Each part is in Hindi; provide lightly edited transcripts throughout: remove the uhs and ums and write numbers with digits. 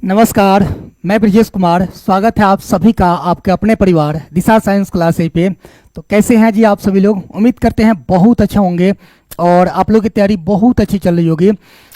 नमस्कार, मैं ब्रजेश कुमार। स्वागत है आप सभी का आपके अपने परिवार दिशा साइंस क्लास ए पे। तो कैसे हैं जी आप सभी लोग? उम्मीद करते हैं बहुत अच्छे होंगे और आप लोगों की तैयारी बहुत अच्छी चल रही होगी।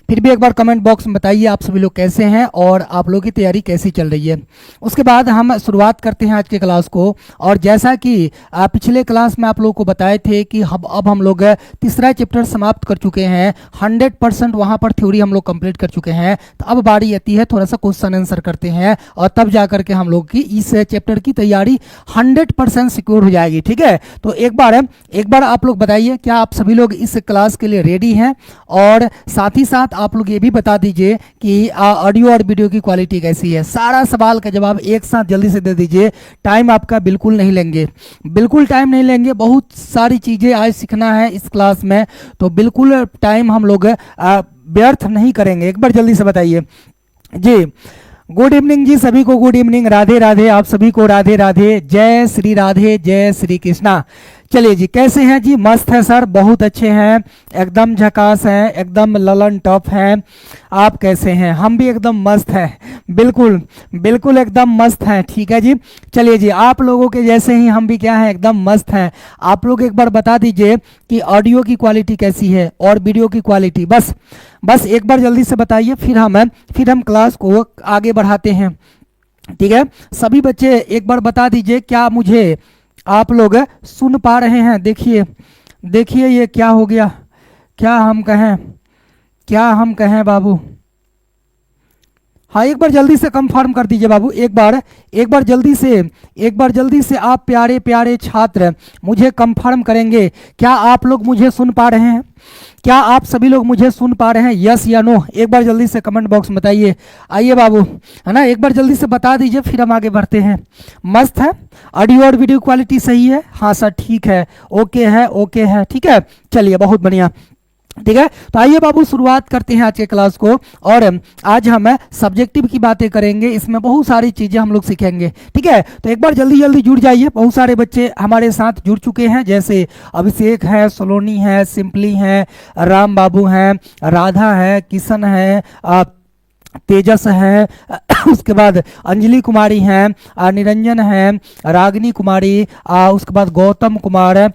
फिर भी एक बार कमेंट बॉक्स में बताइए आप सभी लोग कैसे हैं और आप लोगों की तैयारी कैसी चल रही है। उसके बाद हम शुरुआत करते हैं आज के क्लास को। और जैसा कि पिछले क्लास में आप लोगों को बताए थे कि अब हम लोग तीसरा चैप्टर समाप्त कर चुके हैं। 100% वहाँ पर थ्योरी हम लोग कंप्लीट कर चुके हैं। तो अब बारी आती है थोड़ा सा क्वेश्चन आंसर करते हैं और तब जा करके हम लोग की इस चैप्टर की तैयारी 100% सिक्योर हो जाएगी। ठीक है, तो एक बार आप लोग बताइए क्या आप सभी लोग इस क्लास के लिए रेडी हैं, और साथ ही साथ आप लोग ये भी बता दीजिए कि ऑडियो और वीडियो की क्वालिटी कैसी है। सारा सवाल का जवाब एक साथ जल्दी से दे दीजिए। टाइम आपका बिल्कुल नहीं लेंगे, बिल्कुल टाइम नहीं लेंगे। बहुत सारी चीज़ें आज सीखना है इस क्लास में, तो बिल्कुल टाइम हम लोग व्यर्थ नहीं करेंगे। एक बार जल्दी से बताइए जी। गुड इवनिंग जी, सभी को गुड इवनिंग। राधे राधे, आप सभी को राधे राधे। जय श्री राधे, जय श्री कृष्णा। चलिए जी, कैसे हैं जी? मस्त है सर, बहुत अच्छे हैं, एकदम झकास हैं, एकदम ललन टॉप हैं। आप कैसे हैं? हम भी एकदम मस्त हैं, बिल्कुल बिल्कुल एकदम मस्त हैं। ठीक है जी, चलिए जी, आप लोगों के जैसे ही हम भी क्या हैं, एकदम मस्त हैं। आप लोग एक बार बता दीजिए कि ऑडियो की क्वालिटी कैसी है और वीडियो की क्वालिटी। बस एक बार जल्दी से बताइए, फिर हम क्लास को आगे बढ़ाते हैं। ठीक है, सभी बच्चे एक बार बता दीजिए क्या मुझे आप लोग सुन पा रहे हैं? देखिए ये क्या हो गया, क्या हम कहें बाबू? हाँ, एक बार जल्दी से कंफर्म कर दीजिए बाबू। एक बार जल्दी से आप प्यारे प्यारे छात्र मुझे कंफर्म करेंगे क्या आप लोग मुझे सुन पा रहे हैं? क्या आप सभी लोग मुझे सुन पा रहे हैं, यस या नो? एक बार जल्दी से कमेंट बॉक्स में बताइए। आइए बाबू, है ना, एक बार जल्दी से बता दीजिए, फिर हम आगे बढ़ते हैं। मस्त है, ऑडियो और वीडियो क्वालिटी सही है? हाँ सर, ठीक है, ओके है, ठीक है, चलिए बहुत बढ़िया। ठीक है, तो आइए बाबू शुरुआत करते हैं आज के क्लास को। और आज हम सब्जेक्टिव की बातें करेंगे, इसमें बहुत सारी चीजें हम लोग सीखेंगे। ठीक है, तो एक बार जल्दी जुड़ जाइए। बहुत सारे बच्चे हमारे साथ जुड़ चुके हैं, जैसे अभिषेक है, सलोनी है, सिंपली है, राम बाबू हैं, राधा है, किशन है, तेजस है, उसके बाद अंजलि कुमारी हैं, निरंजन है, रागिनी कुमारी, उसके बाद गौतम कुमार,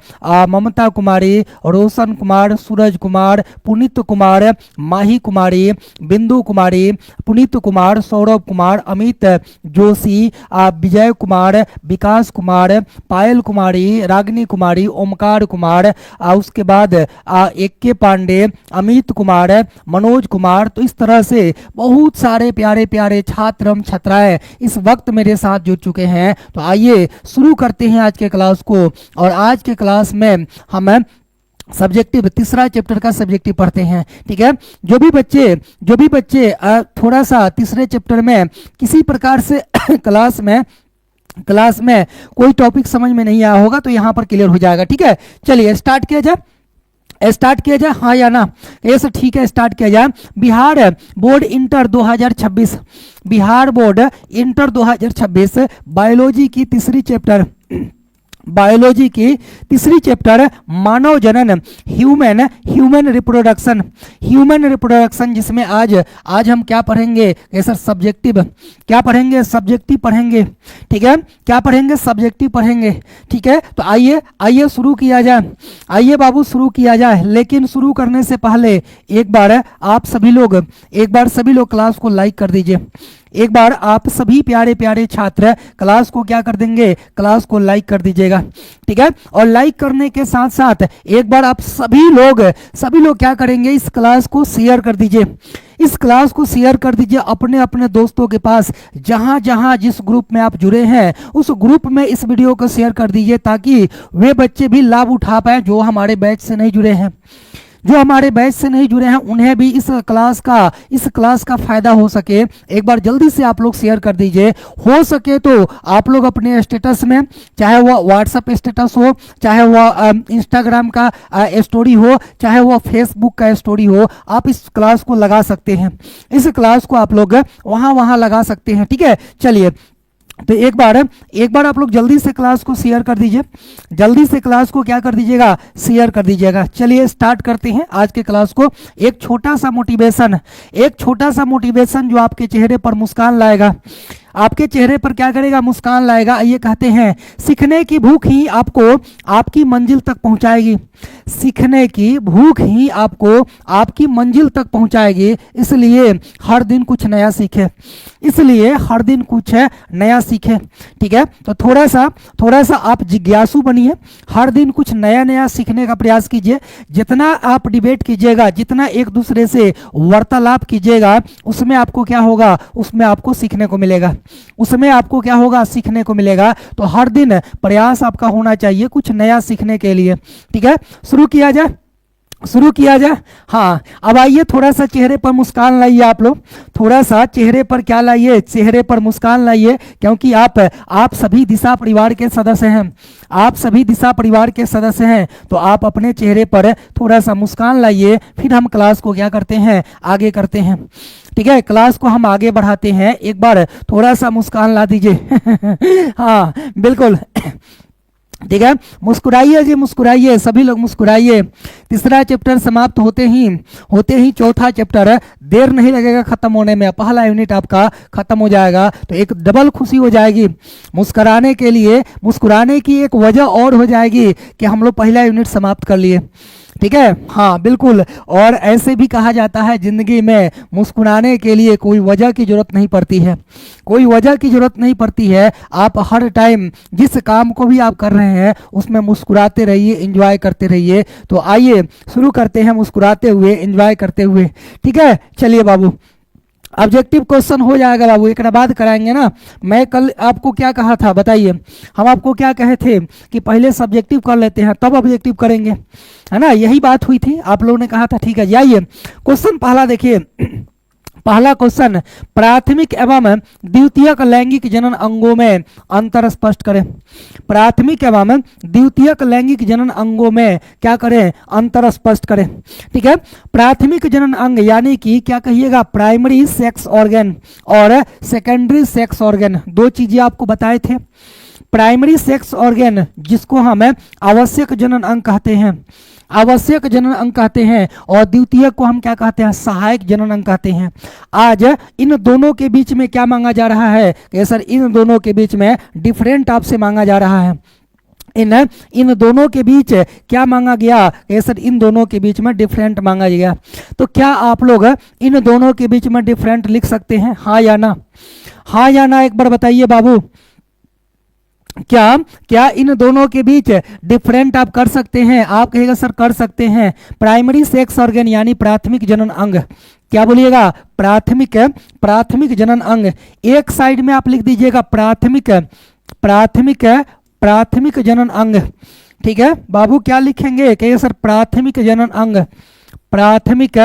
ममता कुमारी, रोशन कुमार, सूरज कुमार, पुनीत कुमार, माही कुमारी, बिंदु कुमारी, पुनीत कुमार, सौरभ कुमार, अमित जोशी, विजय कुमार, विकास कुमार, पायल कुमारी, रागिनी कुमारी, ओमकार कुमार, उसके बाद AK पांडे, अमित कुमार, मनोज कुमार। तो इस तरह से बहुत सारे प्यारे प्यारे छात्र छात्राएं इस वक्त मेरे साथ जुड़ चुके हैं। तो आइए शुरू करते हैं आज के क्लास को। और आज के क्लास में हम सब्जेक्टिव तीसरा चैप्टर का सब्जेक्टिव पढ़ते हैं। ठीक है, जो भी बच्चे थोड़ा सा तीसरे चैप्टर में किसी प्रकार से क्लास में कोई टॉपिक समझ में नहीं आया होगा तो यहाँ पर क्लियर हो जाएगा। ठीक है, चलिए स्टार्ट किया जाए, हाँ या ना? ये सब ठीक है, स्टार्ट किया जाए। बिहार बोर्ड इंटर 2026 बायोलॉजी की तीसरी चैप्टर मानव जनन, ह्यूमन रिप्रोडक्शन, जिसमें आज हम क्या पढ़ेंगे? सर सब्जेक्टिव पढ़ेंगे। ठीक है, क्या पढ़ेंगे? सब्जेक्टिव पढ़ेंगे। ठीक है, तो आइए शुरू किया जाए। आइए बाबू शुरू किया जाए, लेकिन शुरू करने से पहले एक बार सभी लोग क्लास को लाइक कर दीजिए। एक बार आप सभी प्यारे प्यारे छात्र क्लास को क्या कर देंगे? क्लास को लाइक कर दीजिएगा। ठीक है, और लाइक करने के साथ साथ एक बार आप सभी लोग क्या करेंगे? इस क्लास को शेयर कर दीजिए। इस क्लास को शेयर कर दीजिए अपने अपने दोस्तों के पास, जहां जहां जिस ग्रुप में आप जुड़े हैं उस ग्रुप में इस वीडियो को शेयर कर दीजिए, ताकि वे बच्चे भी लाभ उठा पाए जो हमारे बैच से नहीं जुड़े हैं। उन्हें भी इस क्लास का फायदा हो सके। एक बार जल्दी से आप लोग शेयर कर दीजिए। हो सके तो आप लोग अपने स्टेटस में, चाहे वो व्हाट्सएप स्टेटस हो, चाहे वो इंस्टाग्राम का स्टोरी हो, चाहे वो फेसबुक का स्टोरी हो, आप इस क्लास को लगा सकते हैं। इस क्लास को आप लोग वहां लगा सकते हैं। ठीक है, चलिए तो एक बार आप लोग जल्दी से क्लास को शेयर कर दीजिए, जल्दी से क्लास को क्या कर दीजिएगा, शेयर कर दीजिएगा। चलिए स्टार्ट करते हैं आज के क्लास को। एक छोटा सा मोटिवेशन जो आपके चेहरे पर मुस्कान लाएगा, आपके चेहरे पर क्या करेगा, मुस्कान लाएगा। ये कहते हैं सीखने की भूख ही आपको आपकी मंजिल तक पहुंचाएगी, सीखने की भूख ही आपको आपकी मंजिल तक पहुंचाएगी। इसलिए हर दिन कुछ नया सीखे, इसलिए हर दिन कुछ नया सीखे। ठीक है, तो थोड़ा सा आप जिज्ञासु बनिए, हर दिन कुछ नया नया सीखने का प्रयास कीजिए। जितना आप डिबेट कीजिएगा, जितना एक दूसरे से वार्तालाप कीजिएगा, उसमें आपको क्या होगा, उसमें आपको सीखने को मिलेगा, उसमें आपको क्या होगा, सीखने को मिलेगा। तो हर दिन प्रयास आपका होना चाहिए कुछ नया सीखने के लिए। ठीक है, शुरू किया जाए। हाँ, अब आइए थोड़ा सा चेहरे पर मुस्कान लाइए आप लोग, थोड़ा सा चेहरे पर क्या लाइए, चेहरे पर मुस्कान लाइए, क्योंकि आप सभी दिशा परिवार के सदस्य हैं, आप सभी दिशा परिवार के सदस्य हैं। तो आप अपने चेहरे पर थोड़ा सा मुस्कान लाइए, फिर हम क्लास को क्या करते हैं, आगे करते हैं। ठीक है, क्लास को हम आगे बढ़ाते हैं। एक बार थोड़ा सा मुस्कान ला दीजिए। हाँ बिल्कुल, ठीक है, मुस्कुराइए जी, मुस्कुराइए, सभी लोग मुस्कुराइए। तीसरा चैप्टर समाप्त होते ही चौथा चैप्टर देर नहीं लगेगा खत्म होने में, पहला यूनिट आपका खत्म हो जाएगा। तो एक डबल खुशी हो जाएगी, मुस्कुराने के लिए, मुस्कुराने की एक वजह और हो जाएगी कि हम लोग पहला यूनिट समाप्त कर लिए। ठीक है, हाँ बिल्कुल। और ऐसे भी कहा जाता है जिंदगी में मुस्कुराने के लिए कोई वजह की जरूरत नहीं पड़ती है, कोई वजह की जरूरत नहीं पड़ती है। आप हर टाइम जिस काम को भी आप कर रहे हैं उसमें मुस्कुराते रहिए, एंजॉय करते रहिए। तो आइए शुरू करते हैं मुस्कुराते हुए, एंजॉय करते हुए। ठीक है, चलिए बाबू, ऑब्जेक्टिव क्वेश्चन हो जाएगा बाबू, एक बाद कराएंगे ना। मैं कल आपको क्या कहा था बताइए, हम आपको क्या कहे थे कि पहले सब्जेक्टिव कर लेते हैं तब ऑब्जेक्टिव करेंगे, है ना, यही बात हुई थी, आप लोगों ने कहा था। ठीक है, जाइए क्वेश्चन पहला देखिए। पहला क्वेश्चन, प्राथमिक एवं द्वितीयक लैंगिक जनन अंगों में अंतर स्पष्ट करें। प्राथमिक एवं द्वितीयक लैंगिक जनन अंगों में क्या करें, अंतर स्पष्ट करें। ठीक है, प्राथमिक जनन अंग यानी कि क्या कहिएगा, प्राइमरी सेक्स ऑर्गन और सेकेंडरी सेक्स ऑर्गन, दो चीजें आपको बताए थे। प्राइमरी सेक्स ऑर्गन जिसको हम आवश्यक जनन अंग कहते हैं, आवश्यक जनन अंग कहते हैं, और द्वितीय को हम क्या कहते हैं, सहायक जनन अंग कहते हैं। आज इन दोनों के बीच में क्या मांगा जा रहा है कि सर इन दोनों के बीच में डिफरेंट आपसे मांगा जा रहा है। इन दोनों के बीच क्या मांगा गया कि सर इन दोनों के बीच में डिफरेंट मांगा गया। तो क्या आप लोग इन दोनों के बीच में डिफरेंट लिख सकते हैं, हाँ या ना, हाँ या ना, एक बार बताइए बाबू। क्या इन दोनों के बीच डिफरेंट आप कर सकते हैं? आप कहेगा सर कर सकते हैं। प्राइमरी सेक्स ऑर्गन यानी प्राथमिक जनन अंग, क्या बोलिएगा, प्राथमिक जनन अंग। एक साइड में आप लिख दीजिएगा प्राथमिक जनन अंग। ठीक है बाबू, क्या लिखेंगे, कहिए सर प्राथमिक जनन अंग, प्राथमिक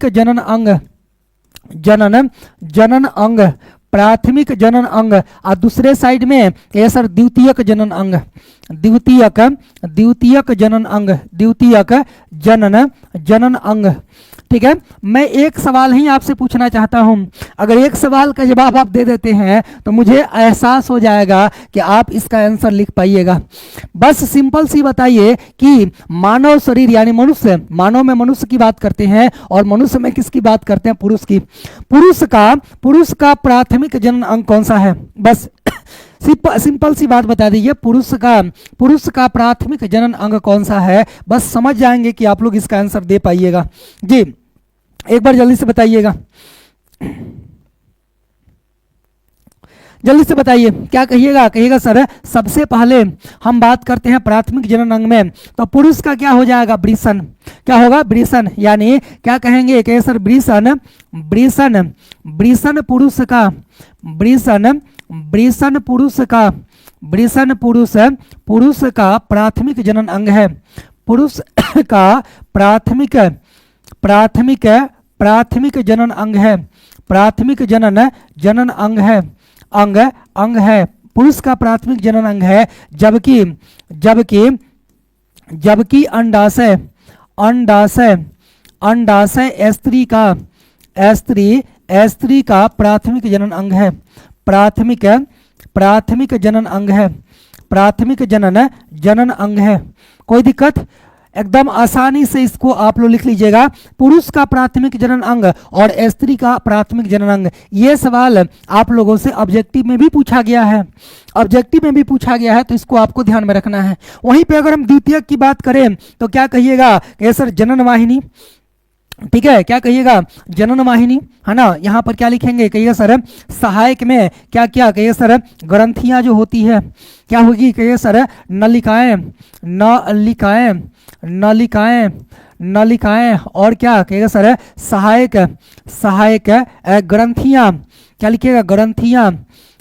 जनन अंग, जनन अंग, प्राथमिक जनन अंग। और दूसरे साइड में ये सर द्वितीयक जनन अंग, द्वितीयक जनन अंग, द्वितीयक जनन अंग। ठीक है, मैं एक सवाल ही आपसे पूछना चाहता हूं, अगर एक सवाल का जवाब आप दे देते हैं तो मुझे एहसास हो जाएगा कि आप इसका आंसर लिख पाइएगा। बस सिंपल सी बताइए कि मानव शरीर यानी मनुष्य, मानव में मनुष्य की बात करते हैं और मनुष्य में किसकी बात करते हैं, पुरुष की। पुरुष का प्राथमिक जनन अंग कौन सा है, बस सिंपल सी बात बता दीजिए, पुरुष का प्राथमिक जनन अंग कौन सा है, बस समझ जाएंगे कि आप लोग इसका आंसर दे पाइएगा। जी एक बार जल्दी से बताइएगा, जल्दी से बताइए क्या कहिएगा। कहिएगा सर सबसे पहले हम बात करते हैं प्राथमिक जनन अंग में, तो पुरुष का क्या हो जाएगा, वृषण। क्या होगा, वृषण, यानी क्या कहेंगे, कहिए सर वृषण, वृषण पुरुष का, वृषण पुरुष का प्राथमिक जनन अंग है। पुरुष का प्राथमिक जनन अंग है, प्राथमिक जनन अंग है, अंग है, पुरुष का प्राथमिक जनन अंग है। जबकि अंडाशय स्त्री का प्राथमिक जनन अंग है, प्राथमिक प्राथमिक जनन अंग है, प्राथमिक जनन अंग है। कोई दिक्कत? एकदम आसानी से इसको आप लोग लिख लीजिएगा। पुरुष का प्राथमिक जनन अंग और स्त्री का प्राथमिक जनन अंग, ये सवाल आप लोगों से ऑब्जेक्टिव में भी पूछा गया है, ऑब्जेक्टिव में भी पूछा गया है, तो इसको आपको ध्यान में रखना है। वहीं पे अगर हम द्वितीयक की बात करें तो क्या कहिएगा कि सर जनन वाहिनी, ठीक है, क्या कहिएगा? जनन वाहिनी, है ना। यहाँ पर क्या लिखेंगे? कहिए सर सहायक में क्या क्या, कहिए सर ग्रंथियां जो होती है क्या होगी? कहिए सर नलिकाएं, नलिकाएं, नलिकाएं, नलिकाएं, और क्या कहिएगा सर? सहायक, सहायक ग्रंथियां, क्या लिखिएगा? ग्रंथियां,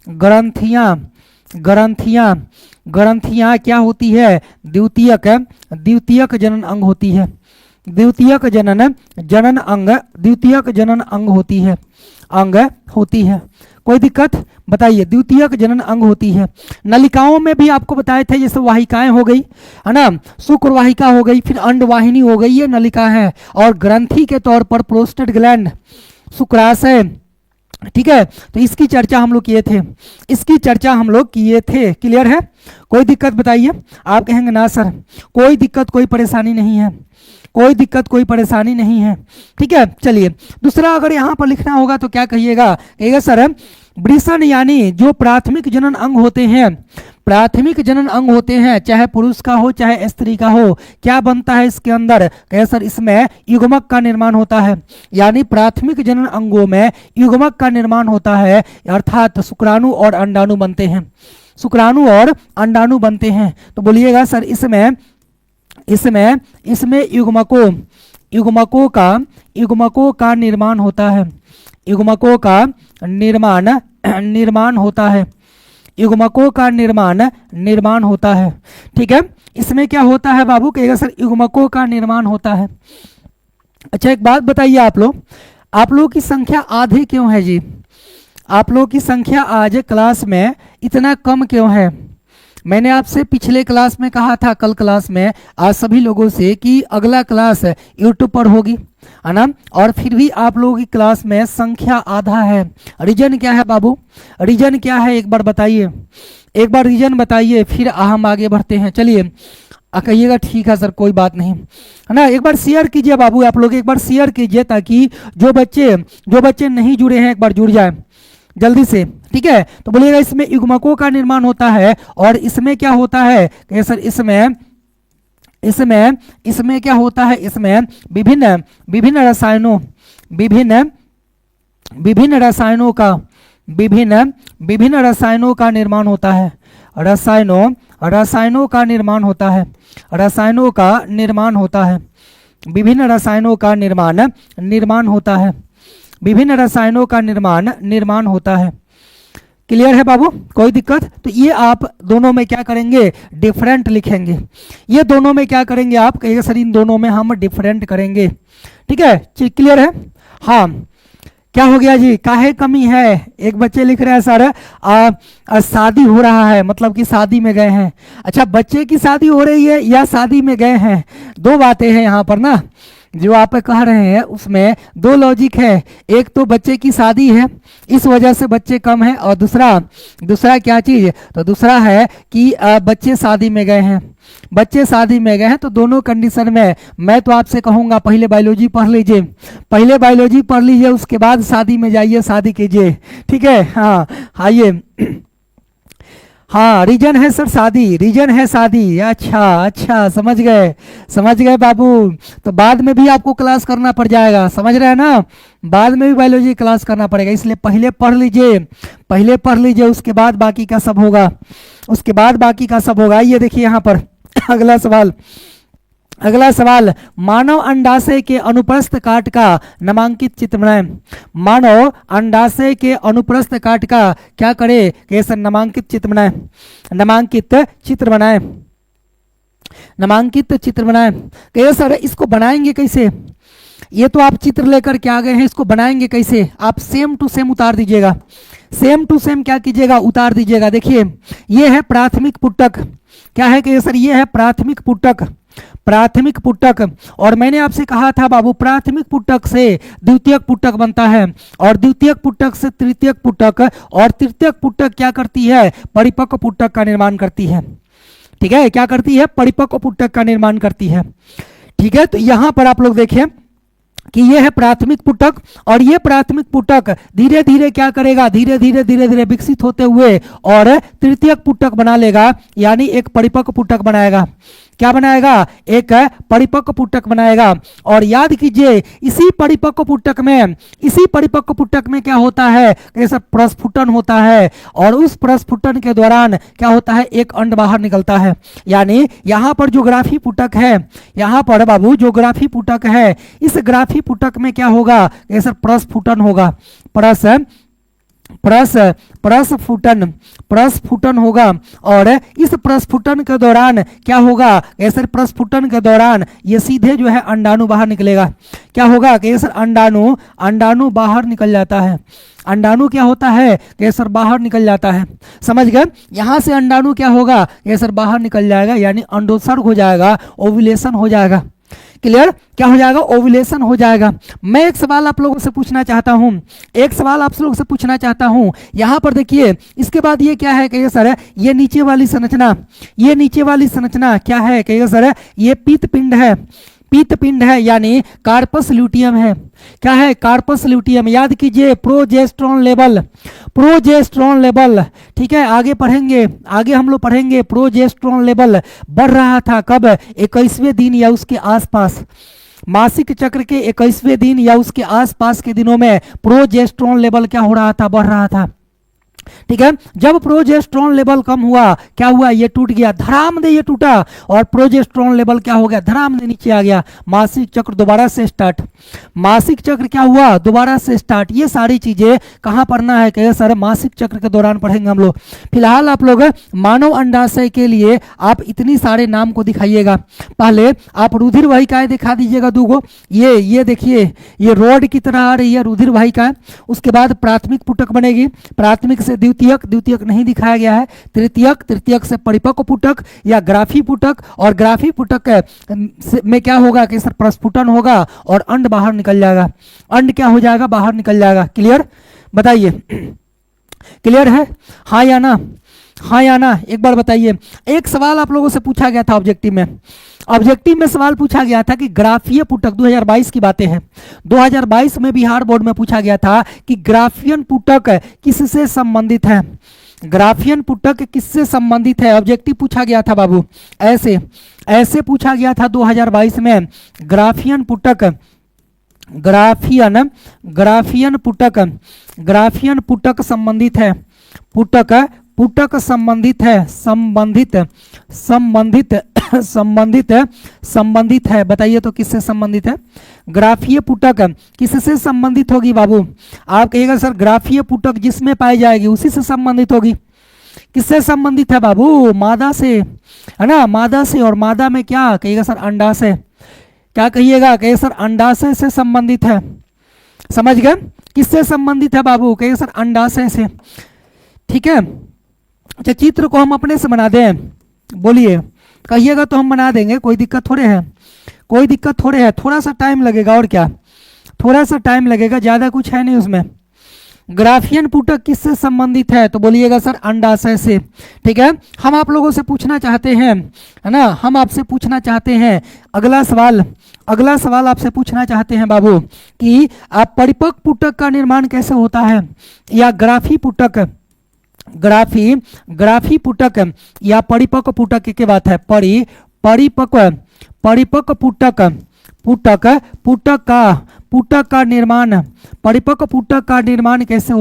ग्रंथियां, ग्रंथियां, ग्रंथियां क्या होती है? द्वितीयक, द्वितीयक जनन अंग होती है, द्वितीयक जनन जनन अंग, द्वितीयक जनन अंग होती है, अंग होती है। कोई दिक्कत? बताइए, द्वितीयक जनन अंग होती है। नलिकाओं में भी आपको बताए थे, जैसे वाहिकाएं हो गई, है ना, शुक्र वाहिका हो गई, फिर अंडवाहिनी हो गई, ये नलिका है। और ग्रंथि के तौर पर प्रोस्टेट ग्लैंड, शुक्राशय, ठीक है। तो इसकी चर्चा हम लोग किए थे, इसकी चर्चा हम लोग किए थे। क्लियर है? कोई दिक्कत बताइए? आप कहेंगे ना सर कोई दिक्कत कोई परेशानी नहीं है, कोई दिक्कत कोई परेशानी नहीं है, ठीक है। चलिए दूसरा अगर यहाँ पर लिखना होगा तो क्या कहिएगा? कहिएगा सर वृषण यानी जो प्राथमिक जनन अंग होते हैं, प्राथमिक जनन अंग होते हैं, चाहे पुरुष का हो चाहे स्त्री का हो, क्या बनता है इसके अंदर? कहे सर इसमें युग्मक का निर्माण होता है, यानी प्राथमिक जनन अंगों में युग्मक का निर्माण होता है, अर्थात शुक्राणु और अंडाणु बनते हैं, शुक्राणु और अंडाणु बनते हैं। तो बोलिएगा सर इसमें इसमें इसमें युग्मकों, युग्मकों का निर्माण होता है, युग्मकों का निर्माण होता है, युग्मकों का निर्माण होता है, ठीक है। इसमें क्या होता है बाबू? कहेगा सर युग्मकों का निर्माण होता है। अच्छा एक बात बताइए, आप लोगों की संख्या आधे क्यों है जी? आप लोगों की संख्या आज क्लास में इतना कम क्यों है? मैंने आपसे पिछले क्लास में कहा था, कल क्लास में, आज सभी लोगों से कि अगला क्लास यूट्यूब पर होगी, है ना, और फिर भी आप लोगों की क्लास में संख्या आधा है। रीजन क्या है बाबू? रीजन क्या है एक बार बताइए, एक बार रीजन बताइए, फिर हम आगे बढ़ते हैं। चलिए कहिएगा ठीक है सर कोई बात नहीं, है ना। एक बार शेयर कीजिए बाबू, आप लोग एक बार शेयर कीजिए ताकि जो बच्चे नहीं जुड़े हैं एक बार जुड़ जाए जल्दी से, ठीक है। तो बोलिएगा इसमें युग्मकों का निर्माण होता है, और इसमें क्या होता है? कहिए सर इसमें क्या होता है? इसमें विभिन्न रसायनों, विभिन्न रसायनों का निर्माण होता है, रसायनों का निर्माण होता है, रसायनों का निर्माण होता है, विभिन्न रसायनों का निर्माण होता है, विभिन्न रसायनों का निर्माण होता है। क्लियर है बाबू? कोई दिक्कत? तो ये आप दोनों में क्या करेंगे? डिफरेंट लिखेंगे। ये दोनों में क्या करेंगे आप? कहिएगा सर इन दोनों में हम डिफरेंट करेंगे, ठीक है। क्लियर है? हाँ, क्या हो गया जी? काहे कमी है? एक बच्चे लिख रहे हैं सर शादी हो रहा है, मतलब कि शादी में गए हैं। अच्छा बच्चे की शादी हो रही है या शादी में गए हैं? दो बातें हैं यहाँ पर ना, जो आप कह रहे हैं उसमें दो लॉजिक है। एक तो बच्चे की शादी है इस वजह से बच्चे कम हैं, और दूसरा क्या चीज? तो दूसरा है कि बच्चे शादी में गए हैं, बच्चे शादी में गए हैं। तो दोनों कंडीशन में मैं तो आपसे कहूंगा पहले बायोलॉजी पढ़ लीजिए, पहले बायोलॉजी पढ़ लीजिए, उसके बाद शादी में जाइए, शादी कीजिए, ठीक है। हाँ आइए, हाँ रीजन है सर शादी, रीजन है शादी। अच्छा समझ गए बाबू। तो बाद में भी आपको क्लास करना पड़ जाएगा, समझ रहे हैं ना, बाद में भी बायोलॉजी क्लास करना पड़ेगा, इसलिए पहले पढ़ लीजिए, उसके बाद बाकी का सब होगा, उसके बाद बाकी का सब होगा। ये देखिए यहाँ पर अगला सवाल, मानव अंडाशय के अनुप्रस्थ काट का नामांकित चित्र बनाएं। मानव अंडाशय के अनुप्रस्थ काट का क्या करे? कैसे? नामांकित चित्र बनाएं, नामांकित चित्र बनाएं, नामांकित चित्र बनाएं। कैसे सर इसको बनाएंगे कैसे? ये तो आप चित्र लेकर के आ गए हैं, इसको बनाएंगे कैसे? आप सेम टू सेम उतार दीजिएगा, सेम टू सेम क्या कीजिएगा? उतार दीजिएगा। देखिए ये है प्राथमिक पुटक, क्या है कि सर ये है प्राथमिक पुटक, प्राथमिक पुटक, और मैंने आपसे कहा था बाबू प्राथमिक पुटक से द्वितीयक पुटक बनता है, और द्वितीयक पुटक से तृतीयक पुटक, और तृतीयक पुटक क्या करती है, परिपक्व पुटक का निर्माण करती है। ठीक है, क्या करती है, परिपक्व पुटक का निर्माण करती है। ठीक है, तो यहां पर आप लोग देखें कि यह है प्राथमिक पुटक, और यह प्राथमिक पुटक धीरे धीरे क्या करेगा, धीरे धीरे विकसित होते हुए और तृतीयक पुटक बना लेगा, यानी एक परिपक्व पुटक बनाएगा। क्या बनाएगा, एक परिपक्व पुटक बनाएगा। और याद कीजिए इसी परिपक्व पुटक में क्या होता है, कैसे प्रस्फुटन होता है, और उस प्रस्फुटन के दौरान क्या होता है, एक अंड बाहर निकलता है। यानी यहां पर जो ग्राफी पुटक है, यहां पर बाबू जो ग्राफी पुटक है, इस ग्राफी पुटक में क्या होगा, कैसे प्रस्फुटन होगा, प्रस्फुटन होगा। और इस प्रस्फुटन के दौरान क्या होगा, कैसर प्रस्फुटन के दौरान ये सीधे जो है अंडाणु बाहर निकलेगा। क्या होगा, कैसर अंडाणु बाहर निकल जाता है। अंडाणु क्या होता है, कैसर बाहर निकल जाता है। समझ गए, यहां से अंडाणु क्या होगा, कैसर बाहर निकल जाएगा, यानी अंडोत्सर्ग हो जाएगा, ओव्यूलेशन हो जाएगा। क्लियर, क्या हो जाएगा, ओव्यूलेशन हो जाएगा। मैं एक सवाल आप लोगों से पूछना चाहता हूं, यहां पर देखिए इसके बाद ये क्या है, कहिए सर, ये नीचे वाली संरचना क्या है, कहिए सर, ये पीतपिंड है, यानी कार्पस ल्यूटियम है। क्या है, कार्पस ल्यूटियम। याद कीजिए प्रोजेस्टेरोन लेवल, ठीक है, आगे हम लोग पढ़ेंगे प्रोजेस्टेरोन लेवल बढ़ रहा था कब, 21वें दिन या उसके आसपास, मासिक चक्र के 21वें दिन या उसके आसपास के दिनों में प्रोजेस्टेरोन लेवल क्या हो रहा था, बढ़ रहा था। ठीक है, जब प्रोजेस्टेरोन लेवल कम हुआ, क्या हुआ, ये टूट गया, धड़ाम दे ये टूटा, और प्रोजेस्टेरोन लेवल क्या हो गया, धड़ाम दे नीचे आ गया। मासिक चक्र दोबारा से स्टार्ट, ये सारी चीजें कहां पढ़ना है, कहे सर मासिक चक्र के दौरान पढ़ेंगे हम लोग। फिलहाल आप लोग मानव अंडाशय के लिए आप इतनी सारे नाम को दिखाइएगा। पहले आप रुधिर वाहिकाएं दिखा दीजिएगा दूगो, ये देखिए, ये रोड की तरह आ रही है रुधिर वाहिकाएं। उसके बाद प्राथमिक पुटक बनेगी, प्राथमिक से द्वितीयक नहीं दिखाया गया है, तृतीयक से परिपक्व पुटक या ग्राफी पुटक, और ग्राफी पुटक में क्या होगा कि सर प्रस्फुटन होगा और अंड बाहर निकल जाएगा, अंड क्या हो जाएगा, बाहर निकल जाएगा। क्लियर, बताइए क्लियर है, हाँ या ना, एक बार बताइए। एक सवाल आप लोगों से पूछा गया था ऑब्जेक्टिव में सवाल पूछा गया था कि ग्राफीय पुटक, 2022 की बातें हैं, 2022 में बिहार बोर्ड में पूछा गया था कि ग्राफियन पुटक किससे संबंधित है, ग्राफियन पुटक किससे संबंधित है, ऑब्जेक्टिव पूछा गया था बाबू, ऐसे पूछा गया था 2022 में। ग्राफियन पुटक संबंधित है, पुटक संबंधित है, बताइए तो किससे संबंधित है, ग्राफीय पुटक किससे संबंधित होगी बाबू, आप कहिएगा सर ग्राफीय पुटक जिसमें पाई जाएगी उसी से संबंधित होगी। किससे संबंधित है बाबू, मादा से, है ना, मादा से, और मादा में क्या कहिएगा सर, अंडाशय, क्या कहिएगा, कहिए सर अंडाशय से संबंधित है। समझ गए, किससे संबंधित है बाबू, कहिए सर अंडाशय से। ठीक है, अच्छा चित्र को हम अपने से बना दें, बोलिए, कहिएगा तो हम बना देंगे, कोई दिक्कत थोड़े है, थोड़ा सा टाइम लगेगा, और क्या, थोड़ा सा टाइम लगेगा, ज्यादा कुछ है नहीं उसमें। ग्राफियन पुटक किससे संबंधित है, तो बोलिएगा सर अंडाशय से। ठीक है, हम आप लोगों से पूछना चाहते हैं, है ना, हम आपसे पूछना चाहते हैं अगला सवाल आपसे पूछना चाहते हैं बाबू कि आप परिपक्व पुटक का निर्माण कैसे होता है, या ग्राफी पुटक, ग्राफी पुटक या परिपक्व पुटक की बात है, परिपक्व पुटक का निर्माण, परिपक्व पुटक का निर्माण कैसे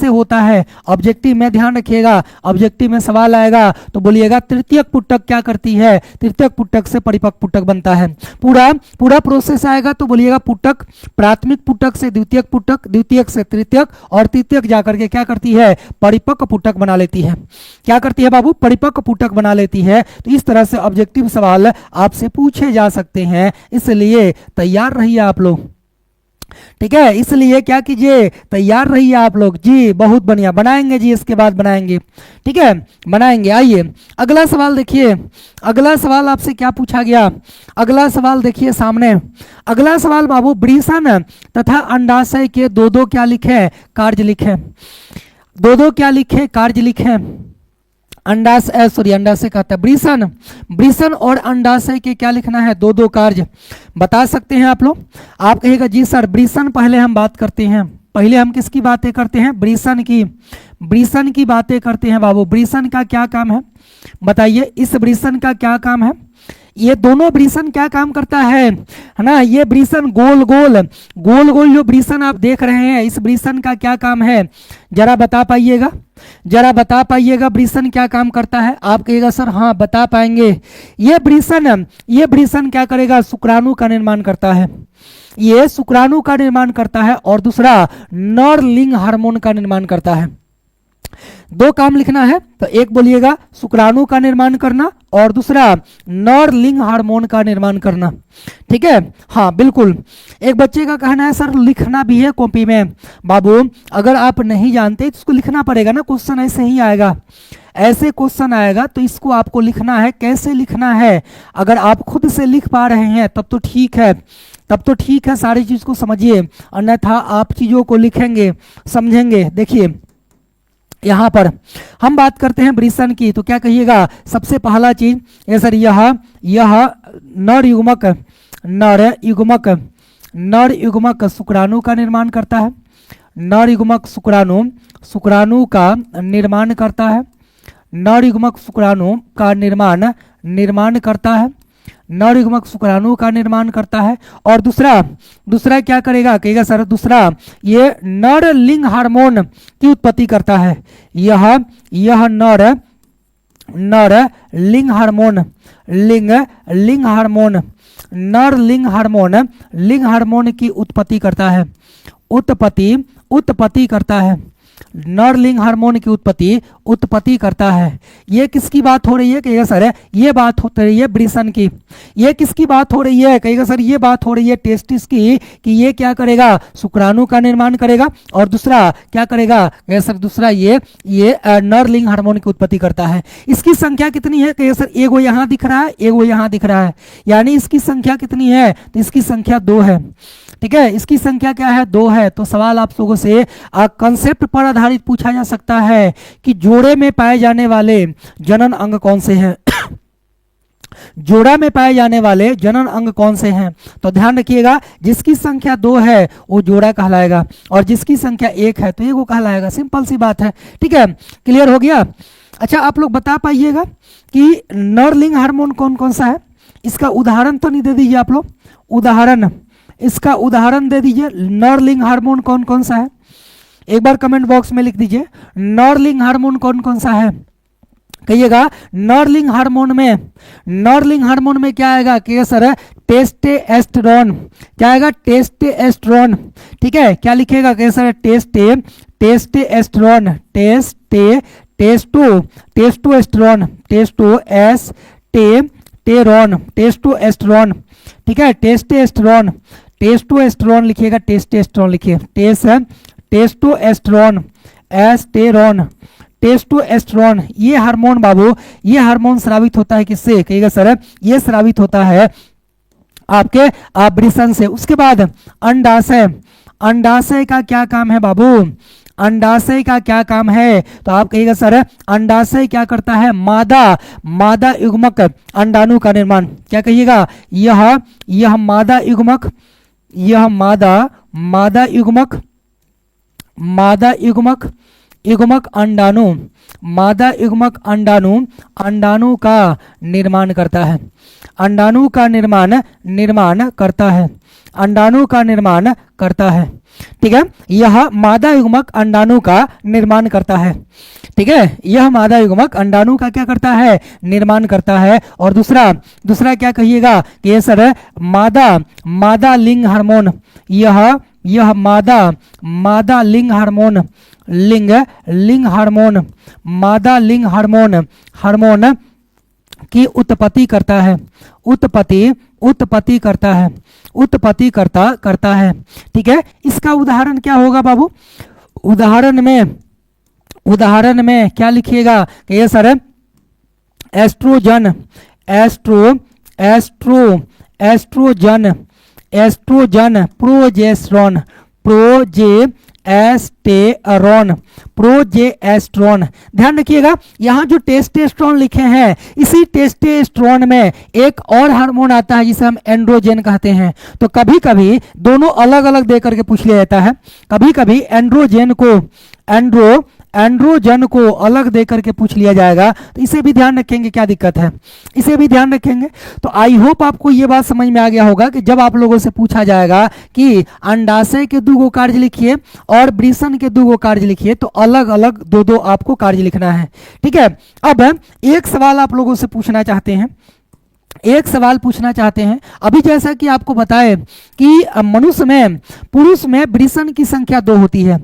होता है, ऑब्जेक्टिव में ध्यान रखिएगा, ऑब्जेक्टिव में सवाल आएगा तो बोलिएगा तृतीयक पुटक क्या करती है, तृतीयक पुटक से परिपक्व पुटक बनता है। पूरा प्रोसेस आएगा तो बोलिएगा पुटक, प्राथमिक पुटक से द्वितीयक पुटक, द्वितीयक से तृतीयक, और तृतीयक जाकर के क्या करती है, परिपक्व पुटक बना लेती है। क्या करती है बाबू, परिपक्व पुटक बना लेती है। तो इस तरह से ऑब्जेक्टिव सवाल आपसे पूछे जा सकते हैं, इसलिए तैयार रहिए आप लोग, ठीक है, इसलिए क्या कीजिए, तैयार रहिए आप लोग जी। बहुत बढ़िया, बनाएंगे जी, इसके बाद बनाएंगे। ठीक है, बनाएंगे। आइए अगला सवाल देखिए, अगला सवाल आपसे क्या पूछा गया। अगला सवाल देखिए सामने। अगला सवाल बाबू, वृषण तथा अंडाशय के दो दो क्या लिखे, कार्य लिखे। दो दो क्या लिखे, कार्य लिखे। अंडाशय कहता है वृषण, वृषण और अंडाशय के क्या लिखना है, दो दो कार्य बता सकते हैं आप लोग। आप कहिएगा जी सर वृषण पहले हम बात करते हैं। पहले हम किसकी बातें करते हैं, वृषण की। वृषण की बातें करते हैं बाबू। वृषण का क्या काम है बताइए, इस वृषण का क्या काम है। ये दोनों वृषण क्या काम करता है ना, ये वृषण गोल गोल गोल गोल जो वृषण आप देख रहे हैं, इस वृषण का क्या काम है, जरा बता पाइएगा, जरा बता पाइएगा वृषण क्या काम करता है। आप कहिएगा सर हाँ बता पाएंगे। ये वृषण क्या करेगा, शुक्राणु का निर्माण करता है। ये शुक्राणु का निर्माण करता है और दूसरा नर लिंग हार्मोन का निर्माण करता है। दो काम लिखना है तो एक बोलिएगा शुक्राणु का निर्माण करना और दूसरा नर लिंग हार्मोन का निर्माण करना। ठीक है, हाँ बिल्कुल। एक बच्चे का कहना है सर लिखना भी है कॉपी में। बाबू अगर आप नहीं जानते तो इसको लिखना पड़ेगा ना, क्वेश्चन ऐसे ही आएगा, ऐसे क्वेश्चन आएगा तो इसको आपको लिखना है। कैसे लिखना है, अगर आप खुद से लिख पा रहे हैं तब तो ठीक है, तब तो ठीक है, सारी चीज को समझिए, अन्यथा आप चीजों को लिखेंगे समझेंगे। देखिए यहाँ पर हम बात करते हैं वृषण की, तो क्या कहिएगा, सबसे पहला चीज ये सर यह नर युग्मक, नर युग्मक शुक्राणु का निर्माण करता है। नर युग्मक शुक्राणु का निर्माण करता है। नर युग्मक शुक्राणु का निर्माण करता है। नर युग्मक शुक्राणु का निर्माण करता है। और दूसरा क्या करेगा, कहेगा सर दूसरा ये नर लिंग हार्मोन की उत्पत्ति करता है। यह नर लिंग हार्मोन, नर लिंग हार्मोन की उत्पत्ति करता है, उत्पत्ति करता है। नर लिंग हार्मोन की उत्पत्ति करता है। ये किसकी बात हो रही है, कहेगा सर ये बात हो रही है वृषण की। ये किसकी बात हो रही है, कहेगा सर ये बात हो रही है टेस्टिस की, कि ये क्या करेगा, शुक्राणु का निर्माण करेगा और दूसरा क्या करेगा, कहेगा सर दूसरा ये नर लिंग हार्मोन की उत्पत्ति करता है। इसकी संख्या कितनी है, कहेगा सर एगो यहाँ दिख रहा है, एगो यहाँ दिख रहा है, यानी इसकी संख्या कितनी है, तो इसकी संख्या 2 है। ठीक है, इसकी संख्या क्या है, 2 है। तो सवाल आप लोगों से कंसेप्ट पर आधारित पूछा जा सकता है कि जोड़े में पाए जाने वाले जनन अंग कौन से हैं। जोड़ा में पाए जाने वाले जनन अंग कौन से हैं, तो ध्यान रखिएगा जिसकी संख्या 2 है वो जोड़ा कहलाएगा और जिसकी संख्या 1 है तो ये वो कहलाएगा। सिंपल सी बात है। ठीक है, क्लियर हो गया। अच्छा आप लोग बता पाइएगा कि नर लिंग हार्मोन कौन कौन सा है, इसका उदाहरण तो नहीं दे दीजिए आप लोग, उदाहरण, इसका उदाहरण दे दीजिए। नर लिंग हार्मोन कौन कौन सा है, एक बार कमेंट बॉक्स में लिख दीजिए नर लिंग हार्मोन कौन कौन सा है। कहिएगा नर लिंग हार्मोन में क्या आएगा, कहिए सर टेस्टोस्टेरोन, क्या आएगा, टेस्टोस्टेरोन। ठीक है, क्या लिखेगा, कहिए सर टेस्टोस्टेरोन, टेस्टोस्टेरोन। ठीक है, टेस्टोस्टेरोन लिखिएगा, टेस्टोस्टेरोन लिखिए, टेस्टोस्टेरोन। ये हार्मोन बाबू, ये हार्मोन स्रावित होता है किससे, कहिएगा सर ये स्रावित होता है आपके वृषण से। उसके बाद अंडाशय का क्या काम है बाबू, अंडाशय का क्या काम है, तो आप कहिएगा सर अंडाशय क्या करता है, मादा युग्मक अंडाणु का निर्माण। क्या कहिएगा, यह मादा युग्मक अंडाणु का निर्माण करता है, अंडाणु का निर्माण करता है। ठीक है, यह मादा युग्मक अंडाणु का निर्माण करता है। ठीक है, यह मादा युग्मक अंडाणु का क्या करता है, निर्माण करता है। और दूसरा क्या कहिएगा कि ये सर मादा लिंग हार्मोन, यह मादा लिंग हार्मोन, मादा लिंग हार्मोन की उत्पत्ति करता है, उत्पत्ति करता है, उत्पत्ति करता है। ठीक है, इसका उदाहरण क्या होगा बाबू? उदाहरण में क्या लिखिएगा कि ये सर एस्ट्रोजन, एस्ट्रोजन, प्रोजेस्टेरॉन। ध्यान रखिएगा, यहाँ जो टेस्टेस्ट्रॉन लिखे हैं, इसी टेस्टेस्ट्रॉन में एक और हार्मोन आता है जिसे हम एंड्रोजन कहते हैं। तो कभी कभी दोनों अलग अलग दे करके पूछ लिया जाता है, कभी कभी एंड्रोजन को अलग दे करके पूछ लिया जाएगा। तो इसे भी ध्यान रखेंगे, क्या दिक्कत है, इसे भी ध्यान रखेंगे। तो आई होप आपको ये बात समझ में आ गया होगा कि जब आप लोगों से पूछा जाएगा कि अंडाशय के 2 कार्य लिखिए और वृषण के 2 कार्य लिखिए, तो अलग अलग 2 आपको कार्य लिखना है। ठीक है, अब एक सवाल आप लोगों से पूछना चाहते हैं, अभी जैसा कि आपको बताए कि मनुष्य में, पुरुष में वृषण की संख्या 2 होती है।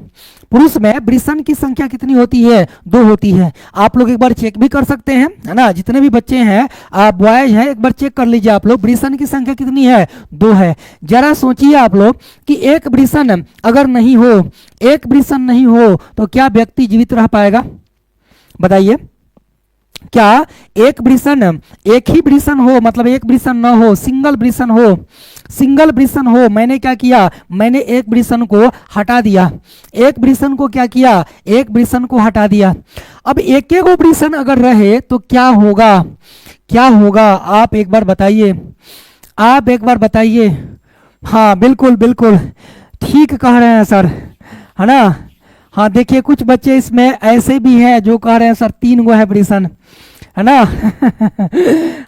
पुरुष में वृषण की संख्या कितनी होती है? 2 होती है। आप लोग एक बार चेक भी कर सकते हैं, है ना, जितने भी बच्चे हैं, बॉयज हैं, एक बार चेक कर लीजिए आप लोग, वृषण की संख्या कितनी है? 2 है। जरा सोचिए आप लोग कि एक वृषण अगर नहीं हो, तो क्या व्यक्ति जीवित रह पाएगा? बताइए, क्या एक ही वृषण हो, मतलब एक वृषण न हो, सिंगल वृषण हो, मैंने क्या किया, मैंने एक वृषण को हटा दिया, एक वृषण को क्या किया, एक वृषण को हटा दिया। अब एक वृषण अगर रहे तो क्या होगा? आप एक बार बताइए। हाँ बिल्कुल ठीक कह रहे हैं सर, है ना। हाँ देखिए, कुछ बच्चे इसमें ऐसे भी हैं जो कह रहे हैं सर 3 गो है वृषण, है ना।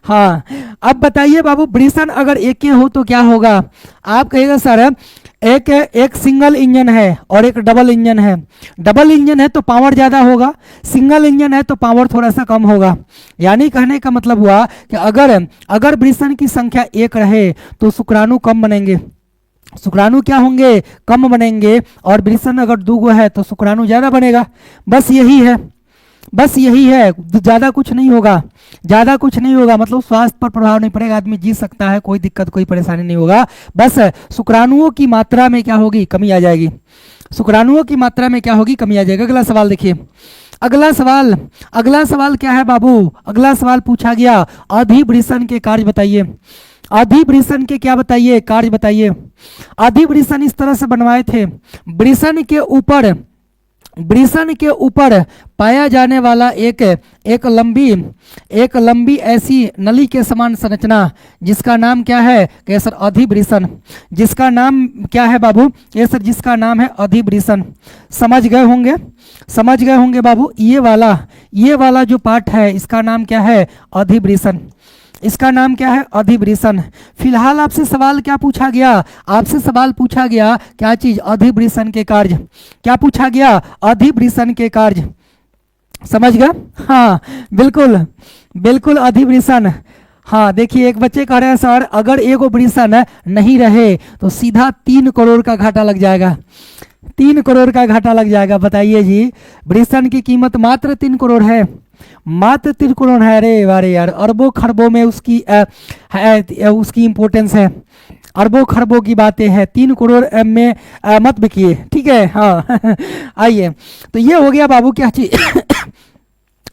हाँ, अब बताइए बाबू, वृषण अगर एक हो तो क्या होगा? आप कहिएगा सर एक सिंगल इंजन है और एक डबल इंजन है। डबल इंजन है तो पावर ज़्यादा होगा, सिंगल इंजन है तो पावर थोड़ा सा कम होगा। यानी कहने का मतलब हुआ कि अगर वृषण की संख्या 1 रहे तो शुक्राणु कम बनेंगे, शुक्राणु क्या होंगे? कम बनेंगे। और वृषण अगर 2 है तो शुक्राणु ज़्यादा बनेगा। बस यही है, ज़्यादा कुछ नहीं होगा, मतलब स्वास्थ्य पर प्रभाव नहीं पड़ेगा, आदमी जी सकता है, कोई दिक्कत कोई परेशानी नहीं होगा। बस शुक्राणुओं की मात्रा में क्या होगी? कमी आ जाएगी। अगला सवाल देखिए, अगला सवाल क्या है बाबू? अगला सवाल पूछा गया, अधिवृषण के कार्य बताइए। अधिवृषण के क्या बताइए? कार्य बताइए। अधिवृषण इस तरह से बनवाए थे, वृषण के ऊपर पाया जाने वाला एक लंबी ऐसी नली के समान संरचना, जिसका नाम क्या है? केसर अधिवृषण। जिसका नाम क्या है बाबू? केसर, जिसका नाम है अधिवृषण। समझ गए होंगे बाबू। ये वाला जो पार्ट है, इसका नाम क्या है? अधिवृषण। इसका नाम क्या है? अधिवृषण। फिलहाल आपसे सवाल क्या पूछा गया? आपसे सवाल पूछा गया क्या चीज? अधिवृषण के कार्य। क्या पूछा गया? अधिवृषण के कार्य। समझ गया? हाँ बिल्कुल अधिवृषण। हाँ देखिए, एक बच्चे कह रहे हैं सर अगर एगो वृषण नहीं रहे तो सीधा 3 करोड़ का घाटा लग जाएगा। 3 करोड़ का घाटा लग जाएगा। बताइए जी, वृषण की कीमत मात्र 3 करोड़ है, मात्र 3 करोड़ है। अरे वारे यार, अरबों खरबों में उसकी इंपोर्टेंस है, अरबों खरबों की बातें हैं, 3 करोड़ में मत बिकिए, ठीक है। हाँ आइए, तो ये हो गया बाबू क्या चीज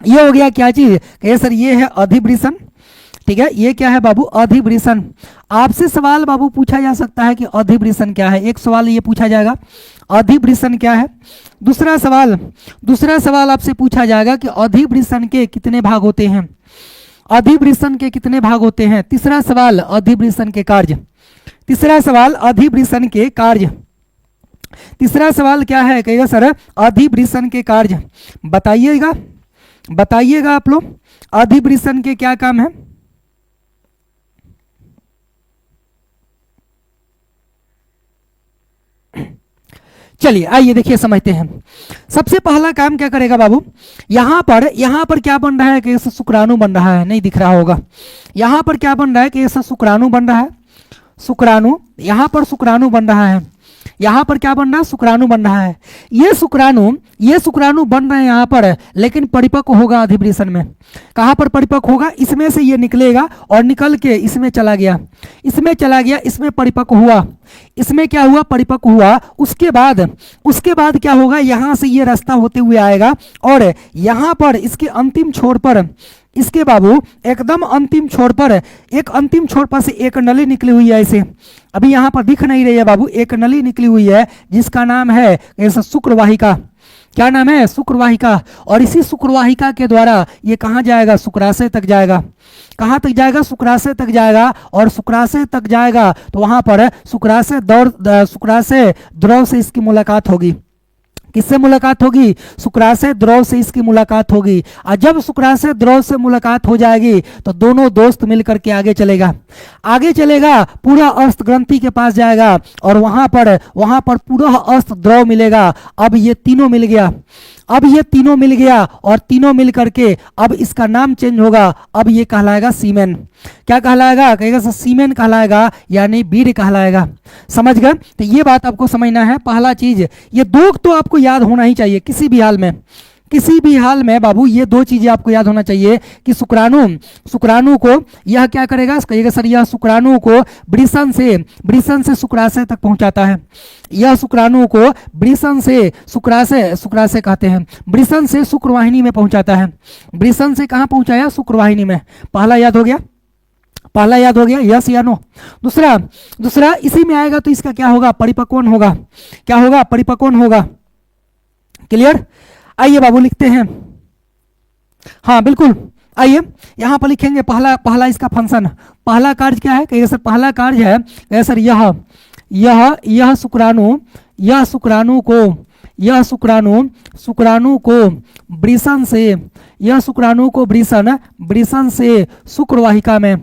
ये हो गया क्या चीज? कहिए सर ये है अधिवृषण। ठीक है, ये क्या है बाबू? अधिवृषण। आपसे सवाल बाबू पूछा जा सकता है कि अधिवृषण क्या है। एक सवाल ये पूछा जाएगा, अधिवृषण क्या है। दूसरा सवाल आपसे पूछा जाएगा कि अधिवृषण के कितने भाग होते हैं। अधिवृषण के कितने भाग होते हैं। तीसरा सवाल अधिवृषण के कार्य। तीसरा सवाल अधिवृषण के कार्य। तीसरा सवाल क्या है? कहिएगा सर अधिवृषण के कार्य। बताइएगा आप लोग, अधिवृषण के क्या काम है। चलिए आइए देखिए समझते हैं। सबसे पहला काम क्या करेगा बाबू? यहां पर क्या बन रहा है कि शुक्राणु बन रहा है। नहीं दिख रहा होगा। यहां पर क्या बन रहा है कि शुक्राणु बन रहा है। शुक्राणु, यहां पर शुक्राणु बन रहा है। यहाँ पर क्या बन रहा है, शुक्राणु बन रहा है। ये शुक्राणु बन रहे हैं यहाँ पर, लेकिन परिपक्व होगा अधिवृषण में। कहाँ पर परिपक्व होगा, इसमें से ये निकलेगा और निकल के इसमें चला गया, इसमें परिपक्व हुआ, इसमें क्या हुआ, परिपक्व हुआ। उसके बाद क्या होगा, यहाँ से ये रास्ता होते हुए आएगा और यहाँ पर इसके अंतिम छोर पर, इसके बाबू एकदम अंतिम छोर पर से एक नली निकली हुई है। ऐसे अभी यहाँ पर दिख नहीं रही है बाबू, एक नली निकली हुई है जिसका नाम है ऐसा शुक्रवाहिका। क्या नाम है, शुक्रवाहिका। और इसी शुक्रवाहिका के द्वारा ये कहाँ जाएगा, शुक्राशय तक जाएगा। कहाँ तक जाएगा, शुक्राशय तक जाएगा। और शुक्राशय तक जाएगा तो वहां पर शुक्राशय द्रव से इसकी मुलाकात होगी। किससे मुलाकात होगी, शुक्राशय द्रव से इसकी मुलाकात होगी। और जब शुक्राशय द्रव से मुलाकात हो जाएगी तो दोनों दोस्त मिलकर के आगे चलेगा, पूरा अस्त ग्रंथि के पास जाएगा और वहां पर पूरा अस्त द्रव मिलेगा। अब ये तीनों मिल गया और तीनों मिल करके अब इसका नाम चेंज होगा। अब ये कहलाएगा सीमेन। क्या कहलाएगा, कहेगा सर सीमेन कहलाएगा, यानी वीर्य कहलाएगा। समझ गए। तो ये बात आपको समझना है। पहला चीज, ये दो तो आपको याद होना ही चाहिए किसी भी हाल में बाबू, ये दो चीजें आपको याद होना चाहिए कि शुक्राणु को यह क्या करेगा, कहिएगा सर यह शुक्राणु को वृषण से शुक्राशय तक पहुंचाता है। यह शुक्राणु को वृषण से शुक्राशय कहते हैं, वृषण से शुक्रवाहिनी में पहुंचाता है। वृषण से कहां पहुंचाया, शुक्रवाहिनी में। पहला याद हो गया, यस या नो। दूसरा इसी में आएगा तो इसका क्या होगा, परिपक्वन होगा। क्या होगा, परिपक्वन होगा। क्लियर। आइए बाबू लिखते हैं, हाँ बिल्कुल। आइए यहां पर लिखेंगे पहला इसका फंक्शन, पहला कार्य क्या है, कहिए सर पहला कार्य है, कहिए सर यह शुक्राणु को वृषण से, यह शुक्राणु को वृषण से शुक्रवाहिका में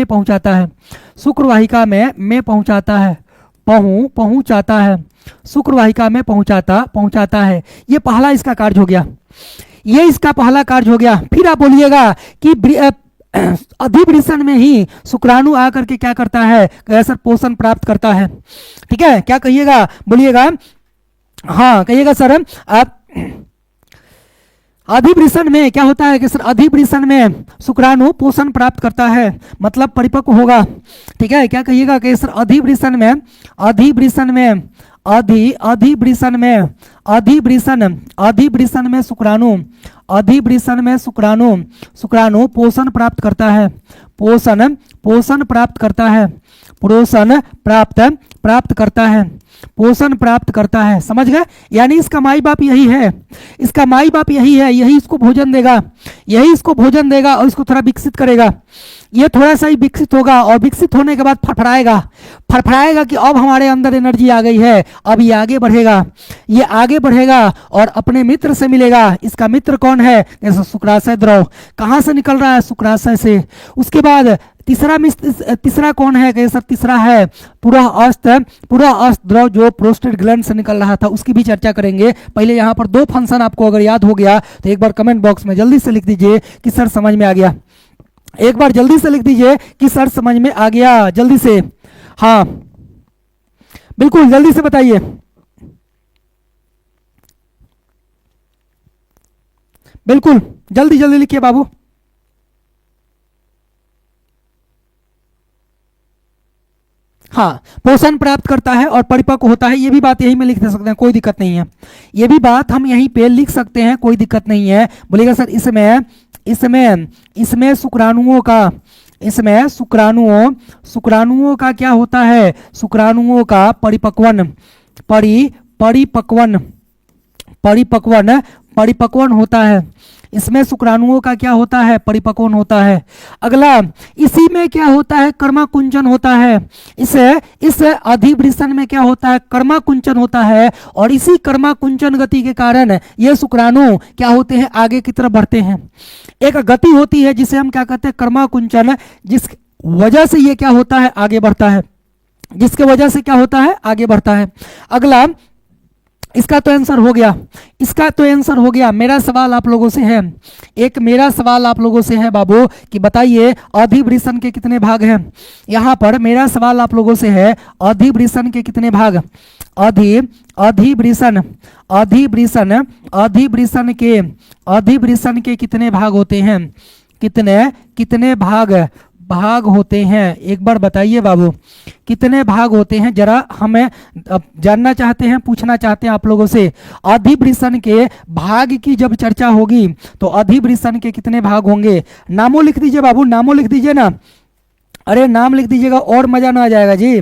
पहुंचाता है। शुक्रवाहिका में पहुंचाता है। ये पहला इसका कार्य हो गया, ये इसका पहला कार्य हो गया। फिर आप बोलिएगा कि अधिवृषण में ही शुक्राणु आकर के क्या करता है, सर पोषण प्राप्त करता है। ठीक है, क्या कहिएगा, बोलिएगा, हाँ कहिएगा सर आप अधिवृषण में क्या होता है कि सर अधिवृषण में शुक्राणु पोषण प्राप्त करता है, मतलब परिपक्व होगा। ठीक है, क्या कहिएगा कि सर अधिवृषण में शुक्राणु पोषण प्राप्त करता है, पोषण प्राप्त करता है। समझ गए। यानी इसका माई बाप यही है, यही इसको भोजन देगा और इसको थोड़ा विकसित करेगा। ये थोड़ा सा ही विकसित होगा और विकसित होने के बाद फड़फड़ाएगा कि अब हमारे अंदर एनर्जी आ गई है, अब ये आगे बढ़ेगा और अपने मित्र से मिलेगा। इसका मित्र कौन है, जैसे शुक्राशय द्रव। कहाँ से निकल रहा है, शुक्राशय से। उसके बाद तीसरा कौन है, कैसे तीसरा है पूरा अस्त द्रव जो प्रोस्टेट ग्लैंड से निकल रहा था, उसकी भी चर्चा करेंगे। पहले यहाँ पर दो फंक्शन आपको अगर याद हो गया तो एक बार कमेंट बॉक्स में जल्दी से लिख दीजिए कि सर समझ में आ गया। एक बार जल्दी से लिख दीजिए कि सर समझ में आ गया, जल्दी से। हाँ बिल्कुल जल्दी से बताइए। बिल्कुल जल्दी लिखिए बाबू। हाँ, पोषण प्राप्त करता है और परिपक्व होता है। ये भी बात यही में लिख सकते हैं, कोई दिक्कत नहीं है। ये भी बात हम यहीं पे लिख सकते हैं, कोई दिक्कत नहीं है। बोलेगा सर इसमें शुक्राणुओं का क्या होता है, शुक्राणुओं का परिपक्वन होता है। इसमें शुक्राणुओं का क्या होता है, परिपक्वन होता है। अगला, इसी में क्या होता है, कर्माकुंचन होता है। इस अधिवृषण में क्या होता है, कर्माकुंचन होता है। और इसी कर्माकुंचन गति के कारण ये शुक्राणु क्या होते हैं, आगे की तरफ बढ़ते हैं। एक गति होती है जिसे हम क्या कहते हैं, कर्माकुंचन, जिस वजह से ये क्या होता है, आगे बढ़ता है। जिसके वजह से क्या होता है, आगे बढ़ता है। अगला, इसका तो आंसर हो गया, इसका तो आंसर हो गया। मेरा सवाल आप लोगों से है, एक मेरा सवाल आप लोगों से है बाबू कि बताइए अधिवृषण के कितने भाग हैं। यहाँ पर मेरा सवाल आप लोगों से है अधिवृषण के कितने भाग, अधिवृषण अधिवृषण अधिवृषण के कितने भाग होते हैं, कितने कितने भाग होते हैं, एक बार बताइए बाबू कितने भाग होते हैं, जरा हमें जानना चाहते हैं, पूछना चाहते हैं आप लोगों से। अधिवृषण के भाग की जब चर्चा होगी तो अधिवृषण के कितने भाग होंगे, नामों लिख दीजिए बाबू, नामों लिख दीजिए ना, अरे नाम लिख दीजिएगा और मजा ना आ जाएगा जी,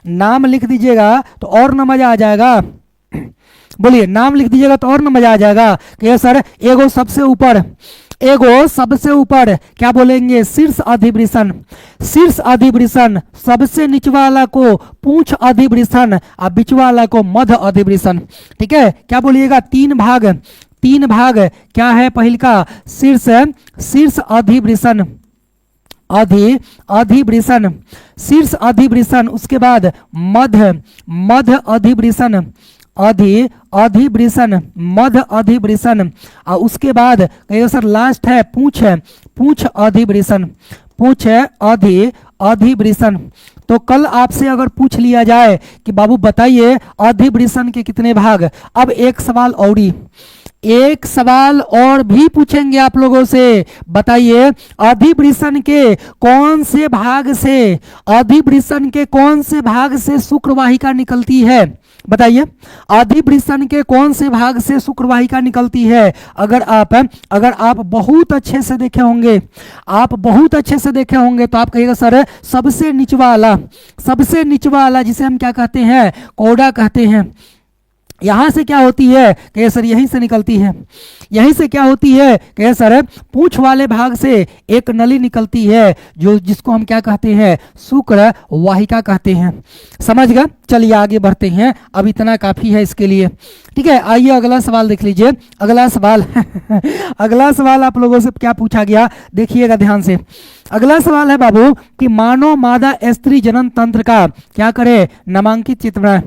नाम लिख दीजिएगा तो और ना मजा आ जाएगा, बोलिए नाम लिख दीजिएगा तो और ना मजा आ जाएगा कि सर एगो सबसे ऊपर, एगो सबसे ऊपर क्या बोलेंगे शीर्ष अधिवृषण, शीर्ष अधिवृषण, सबसे निचवा वाला को पूंछ अधिवृषण और बिचवा वाला को मध्य अधिवृषण। ठीक है, क्या बोलिएगा, तीन भाग, तीन भाग क्या है, पहल का शीर्ष अधिवृषण, अधिवृषण, शीर्ष अधिवृषण, उसके बाद मध्य अधिवृषण, अधिवृषण, मध्य अधिवृषण, और उसके बाद कहिए सर लास्ट है पूंछ अधिवृषण, पूंछ अधिवृषण। तो कल आपसे अगर पूछ लिया जाए कि बाबू बताइए अधिवृषण के कितने भाग, अब एक सवाल और, एक सवाल और भी पूछेंगे आप लोगों से, बताइए अधिवृषण के कौन से भाग से, अधिवृषण के कौन से भाग से शुक्रवाहिका निकलती है, बताइए अधिवृषण के कौन से भाग से शुक्रवाहिका निकलती है। अगर आप बहुत अच्छे से देखे होंगे, आप बहुत अच्छे से देखे होंगे तो आप कहिएगा सर सबसे निचवा वाला, सबसे निचवा वाला जिसे हम क्या कहते हैं, कोड़ा कहते हैं। यहां से क्या होती है कि सर यहीं से निकलती है, यहीं से क्या होती है कि सर पूंछ वाले भाग से एक नली निकलती है जो जिसको हम क्या कहते हैं, शुक्र वाहिका कहते हैं। समझ गए, चलिए आगे बढ़ते हैं, अब इतना काफी है इसके लिए। ठीक है, आइए अगला सवाल देख लीजिए, अगला सवाल अगला सवाल आप लोगों से क्या पूछा गया, देखिएगा ध्यान से। अगला सवाल है बाबू कि मानव मादा स्त्री जनन तंत्र का क्या करे, नामांकित चित्र बनाए,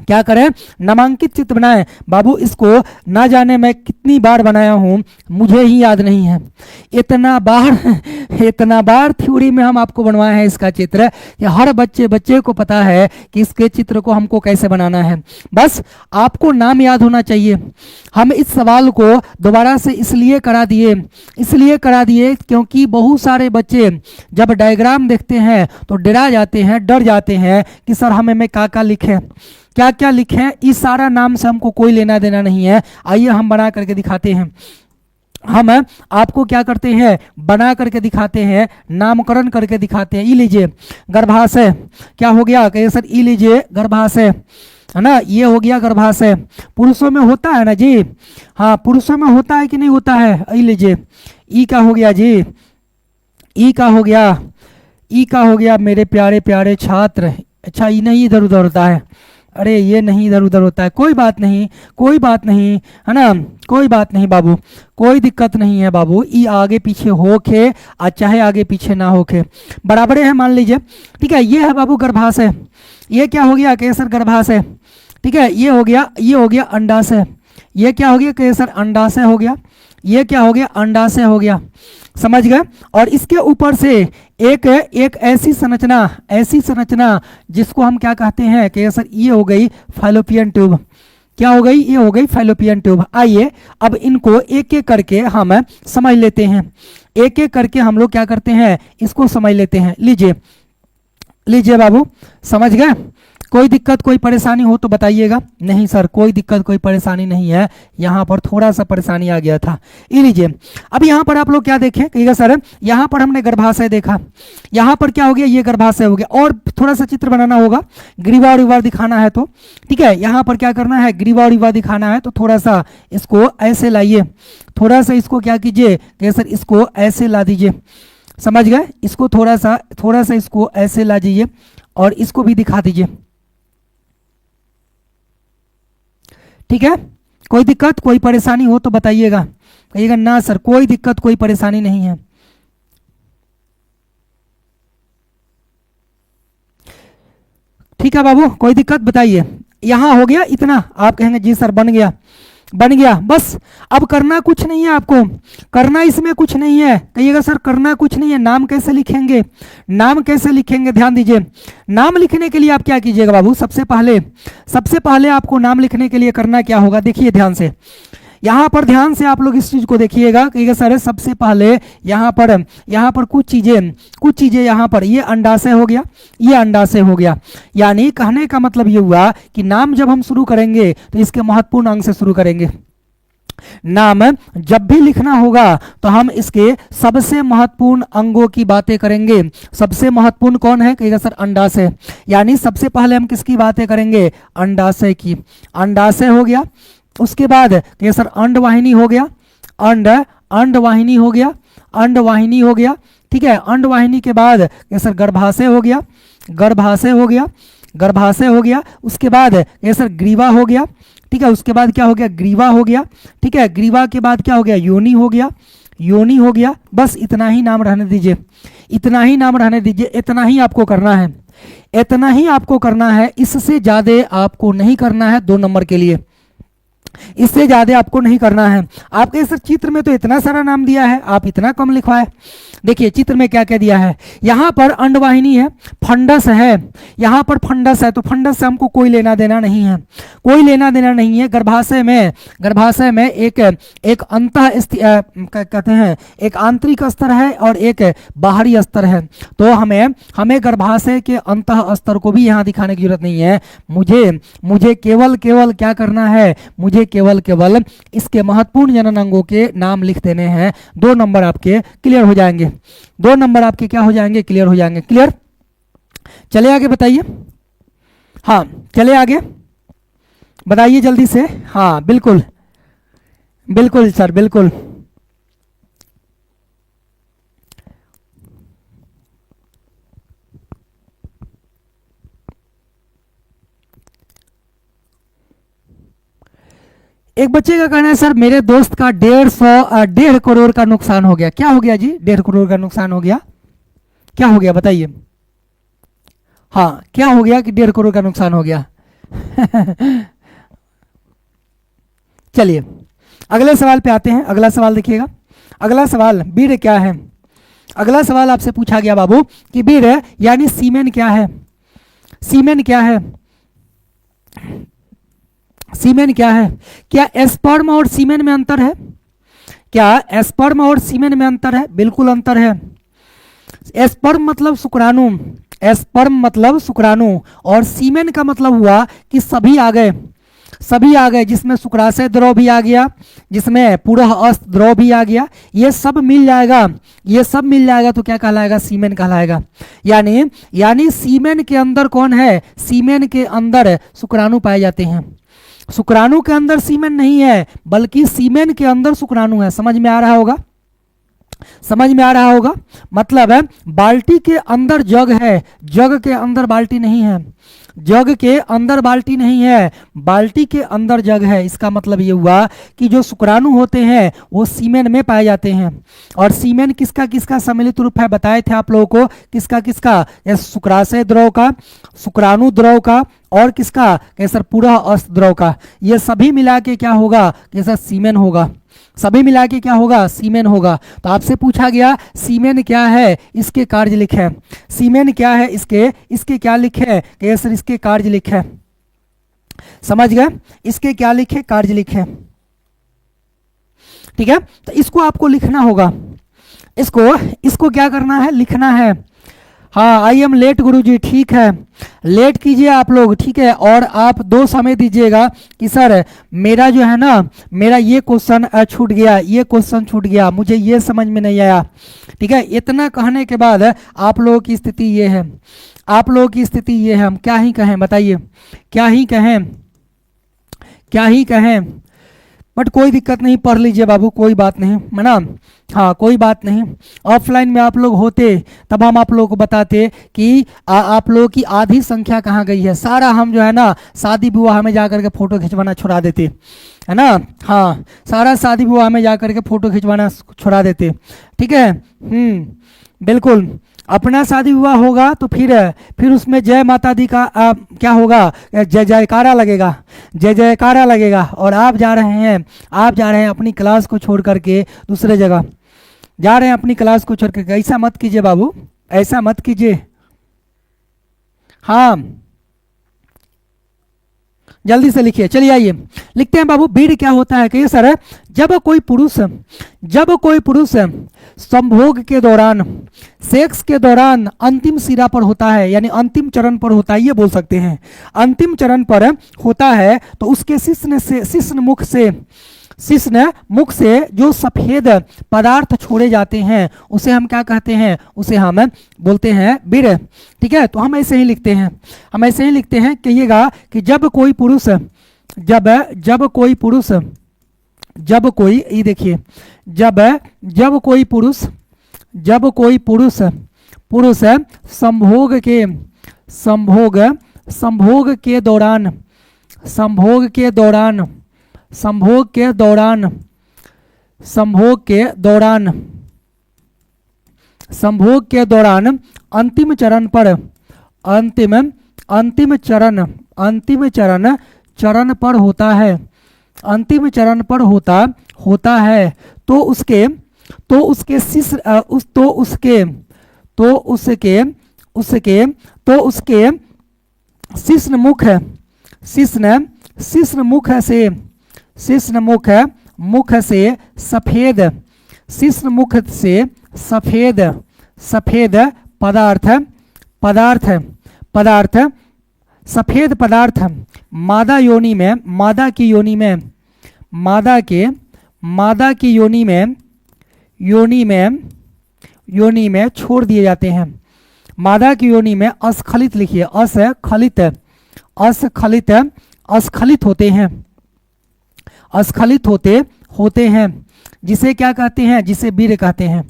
क्या करें, नामांकित चित्र बनाएं। बाबू इसको ना जाने मैं कितनी बार बनाया हूं, मुझे ही याद नहीं है, इतना बार थ्योरी में हम आपको बनवाए हैं इसका चित्र कि हर बच्चे को पता है कि इसके चित्र को हमको कैसे बनाना है, बस आपको नाम याद होना चाहिए। हम इस सवाल को दोबारा से इसलिए करा दिए क्योंकि बहुत सारे बच्चे जब डायग्राम देखते हैं तो डर जाते हैं कि सर हमें में क्या लिखें, क्या क्या लिखें, इस सारा नाम से हमको कोई लेना देना नहीं है। आइए हम बना करके दिखाते हैं, हम आपको क्या करते हैं, बना करके दिखाते हैं, नामकरण करके दिखाते हैं। ई लीजिए गर्भाशय, क्या हो गया कहिए सर, ई लीजिए गर्भाशय, है ना, ये हो गया गर्भाशय। पुरुषों में होता है ना जी, हाँ पुरुषों में होता है कि नहीं होता है, ई लीजिए ई का हो गया जी, ई का हो गया, ई का हो गया मेरे प्यारे प्यारे छात्र। अच्छा ई नहीं इधर उधर होता है, अरे ये नहीं इधर उधर होता है, कोई बात नहीं, कोई बात नहीं, है ना, कोई बात नहीं बाबू, कोई दिक्कत नहीं है बाबू, ई आगे पीछे होके और चाहे आगे पीछे ना होके बराबर है, मान लीजिए। ठीक है, ये है बाबू गर्भाशय, ये क्या हो गया केसर गर्भाशय। ठीक है, ये हो गया अंडाशय, ये क्या हो गया केसर अंडाशय हो गया, ये क्या हो गया अंडाशय हो गया, समझ गए। और इसके ऊपर से एक ऐसी संरचना जिसको हम क्या कहते हैं कि सर ये हो गई फैलोपियन ट्यूब, क्या हो गई, ये हो गई फैलोपियन ट्यूब। आइए अब इनको एक एक करके हम समझ लेते हैं, एक एक करके हम लोग क्या करते हैं इसको समझ लेते हैं। लीजिए बाबू, समझ गए, कोई दिक्कत कोई परेशानी हो तो बताइएगा। नहीं सर कोई दिक्कत कोई परेशानी नहीं है, यहाँ पर थोड़ा सा परेशानी आ गया था। ये लीजिए, अब यहाँ पर आप लोग क्या देखें कहिएगा सर, यहाँ पर हमने गर्भाशय देखा, यहाँ पर क्या हो गया, ये गर्भाशय हो गया, और थोड़ा सा चित्र बनाना होगा, ग्रीवा और विवाह दिखाना है तो। ठीक है, यहाँ पर क्या करना है, ग्रीवा और विवाह दिखाना है तो थोड़ा सा इसको ऐसे लाइए, थोड़ा सा इसको क्या कीजिए कि सर इसको ऐसे ला दीजिए, समझ गए, इसको थोड़ा सा इसको ऐसे ला दीजिए और इसको भी दिखा दीजिए। ठीक है, कोई दिक्कत कोई परेशानी हो तो बताइएगा, कहिएगा ना सर कोई दिक्कत कोई परेशानी नहीं है। ठीक है बाबू, कोई दिक्कत बताइए। यहाँ हो गया इतना, आप कहेंगे जी सर बन गया, बन गया, बस। अब करना कुछ नहीं है आपको, करना इसमें कुछ नहीं है। कहिएगा सर करना कुछ नहीं है, नाम कैसे लिखेंगे, नाम कैसे लिखेंगे, ध्यान दीजिए। नाम लिखने के लिए आप क्या कीजिएगा बाबू, सबसे पहले आपको नाम लिखने के लिए करना क्या होगा, देखिए ध्यान से, यहाँ पर ध्यान से आप लोग इस चीज को देखिएगा। कहिएगा सर सबसे पहले यहाँ पर कुछ चीजें यहाँ पर, ये अंडाशय हो गया, ये अंडाशय हो गया। यानी कहने का मतलब ये हुआ कि नाम जब हम शुरू करेंगे तो इसके महत्वपूर्ण अंग से शुरू करेंगे। नाम जब भी लिखना होगा तो हम इसके सबसे महत्वपूर्ण अंगों की बातें करेंगे। सबसे महत्वपूर्ण कौन है, कहिएगा सर अंडाशय। यानी सबसे पहले हम किसकी बातें करेंगे, अंडाशय की। अंडाशय हो गया, उसके बाद कहिए सर अंडवाहिनी हो गया, अंडवाहिनी हो गया, अंडवाहिनी हो गया, ठीक है। अंडवाहिनी के बाद कहिए सर गर्भाशय हो गया, गर्भाशय हो गया, गर्भाशय हो गया। उसके बाद कहिए सर ग्रीवा हो गया, ठीक है। उसके बाद क्या हो गया, ग्रीवा हो गया, ठीक है। ग्रीवा के बाद क्या हो गया, योनि हो गया, योनि हो गया। बस इतना ही नाम रहने दीजिए, इतना ही नाम रहने दीजिए, इतना ही आपको करना है, इतना ही आपको करना है। इससे ज्यादा आपको नहीं करना है 2 नंबर के लिए, इससे ज्यादा आपको नहीं करना है। आपके सर चित्र में तो इतना सारा नाम दिया है, आप इतना कम लिखवाए। देखिए चित्र में क्या क्या दिया है, यहाँ पर अंडवाहिनी है, फंडस है, यहाँ पर फंडस है, तो फंडस से हमको कोई लेना देना नहीं है, कोई लेना देना नहीं है। गर्भाशय में एक कहते हैं एक आंतरिक स्तर है और एक बाहरी स्तर है। तो हमें गर्भाशय के अंतः स्तर को भी यहाँ दिखाने की जरूरत नहीं है। मुझे केवल क्या करना है, मुझे केवल इसके महत्वपूर्ण जनन अंगों के नाम लिख देने हैं। 2 नंबर आपके क्लियर हो जाएंगे, 2 नंबर आपके क्या हो जाएंगे, क्लियर हो जाएंगे। क्लियर, चले आगे बताइए। हाँ चले आगे बताइए जल्दी से। हाँ बिल्कुल बिल्कुल सर बिल्कुल। एक बच्चे का कहना है सर मेरे दोस्त का 1.5 करोड़ का नुकसान हो गया। क्या हो गया जी, 1.5 करोड़ का नुकसान हो गया, क्या हो गया बताइए। हाँ क्या हो गया कि 1.5 करोड़ का नुकसान हो गया। चलिए अगले सवाल पे आते हैं। अगला सवाल देखिएगा, अगला सवाल बीड़ क्या है। अगला सवाल आपसे पूछा गया बाबू कि बीड़ यानी सीमेन क्या है, सीमेन क्या है, सीमेन क्या है। क्या एस्पर्म और सीमेन में अंतर है, क्या एस्पर्म और सीमेन में अंतर है, बिल्कुल अंतर है। एस्पर्म मतलब शुक्राणु, एस्पर्म मतलब शुक्राणु, और सीमेन का मतलब हुआ कि सभी आ गए, सभी आ गए, जिसमें शुक्राशय द्रव भी आ गया, जिसमें पूरा अस्त द्रव भी आ गया, ये सब मिल जाएगा, ये सब मिल जाएगा तो क्या कहलाएगा, सीमेन कहलाएगा। यानी सीमेन के अंदर कौन है, सीमेन के अंदर शुक्राणु पाए जाते हैं। शुक्राणु के अंदर सीमेन नहीं है, बल्कि सीमेन के अंदर शुक्राणु है। समझ में आ रहा होगा, समझ में आ रहा होगा। मतलब है बाल्टी के अंदर जग है, जग के अंदर बाल्टी नहीं है, जग के अंदर बाल्टी नहीं है, बाल्टी के अंदर जग है। इसका मतलब ये हुआ कि जो शुक्राणु होते हैं वो सीमेन में पाए जाते हैं। और सीमेन किसका किसका सम्मिलित रूप है, बताए थे आप लोगों को, किसका किसका, शुक्राशय द्रव का, शुक्राणु द्रव का, और किसका, कैसर पूरा अस्त द्रव का। ये सभी मिला के क्या होगा, कैसर सीमेन होगा, सभी मिला के क्या होगा, सीमेन होगा। तो आपसे पूछा गया सीमेन क्या है, इसके कार्य लिखे। सीमेन क्या है, इसके क्या लिखे, कैसर इसके कार्य लिखे। समझ गए, इसके क्या लिखे, कार्य लिखे। ठीक है, तो इसको आपको लिखना होगा, इसको क्या करना है, लिखना है। हाँ आई एम लेट गुरुजी, ठीक है लेट कीजिए आप लोग, ठीक है। और आप 2 समय दीजिएगा कि सर मेरा जो है ना, मेरा ये क्वेश्चन छूट गया, ये क्वेश्चन छूट गया, मुझे ये समझ में नहीं आया। ठीक है, इतना कहने के बाद आप लोगों की स्थिति ये है, आप लोगों की स्थिति ये है, हम क्या ही कहें बताइए, क्या ही कहें, क्या ही कहें। बट कोई दिक्कत नहीं, पढ़ लीजिए बाबू, कोई बात नहीं है ना। हाँ कोई बात नहीं, ऑफलाइन में आप लोग होते तब हम आप लोगों को बताते कि आप लोगों की आधी संख्या कहाँ गई है। सारा हम जो है ना शादी विवाह में जा करके फ़ोटो खिंचवाना छुड़ा देते, है ना। हाँ सारा शादी विवाह में जा करके फ़ोटो खिंचवाना छुड़ा देते, ठीक है। बिल्कुल, अपना शादी विवाह होगा तो फिर उसमें जय माता दी का क्या होगा, जय जयकारा लगेगा, जय जयकारा लगेगा। और आप जा रहे हैं अपनी क्लास को छोड़ करके दूसरे जगह जा रहे हैं, अपनी क्लास को छोड़ करके। ऐसा मत कीजिए बाबू, ऐसा मत कीजिए। हाँ जल्दी से लिखिए, चलिए आइए लिखते हैं बाबू। बीड़ क्या होता है, कहिए सर। जब कोई पुरुष संभोग के दौरान, सेक्स के दौरान अंतिम सिरा पर होता है, यानी अंतिम चरण पर होता है, ये बोल सकते हैं अंतिम चरण पर होता है, तो उसके शिश्न मुख से जो सफेद पदार्थ छोड़े जाते हैं उसे हम क्या कहते हैं, उसे हम बोलते हैं बीड़। ठीक है, तो हम ऐसे ही लिखते हैं, कहिएगा कि जब कोई पुरुष ये देखिए, जब कोई पुरुष संभोग के दौरान अंतिम चरण पर होता है, तो उसके शिश्न मुख से सफेद पदार्थ मादा की योनि में छोड़ दिए जाते हैं। मादा की योनि में अस्खलित लिखिए, अस्खलित होते हैं, जिसे क्या कहते हैं, जिसे बीड़ कहते हैं,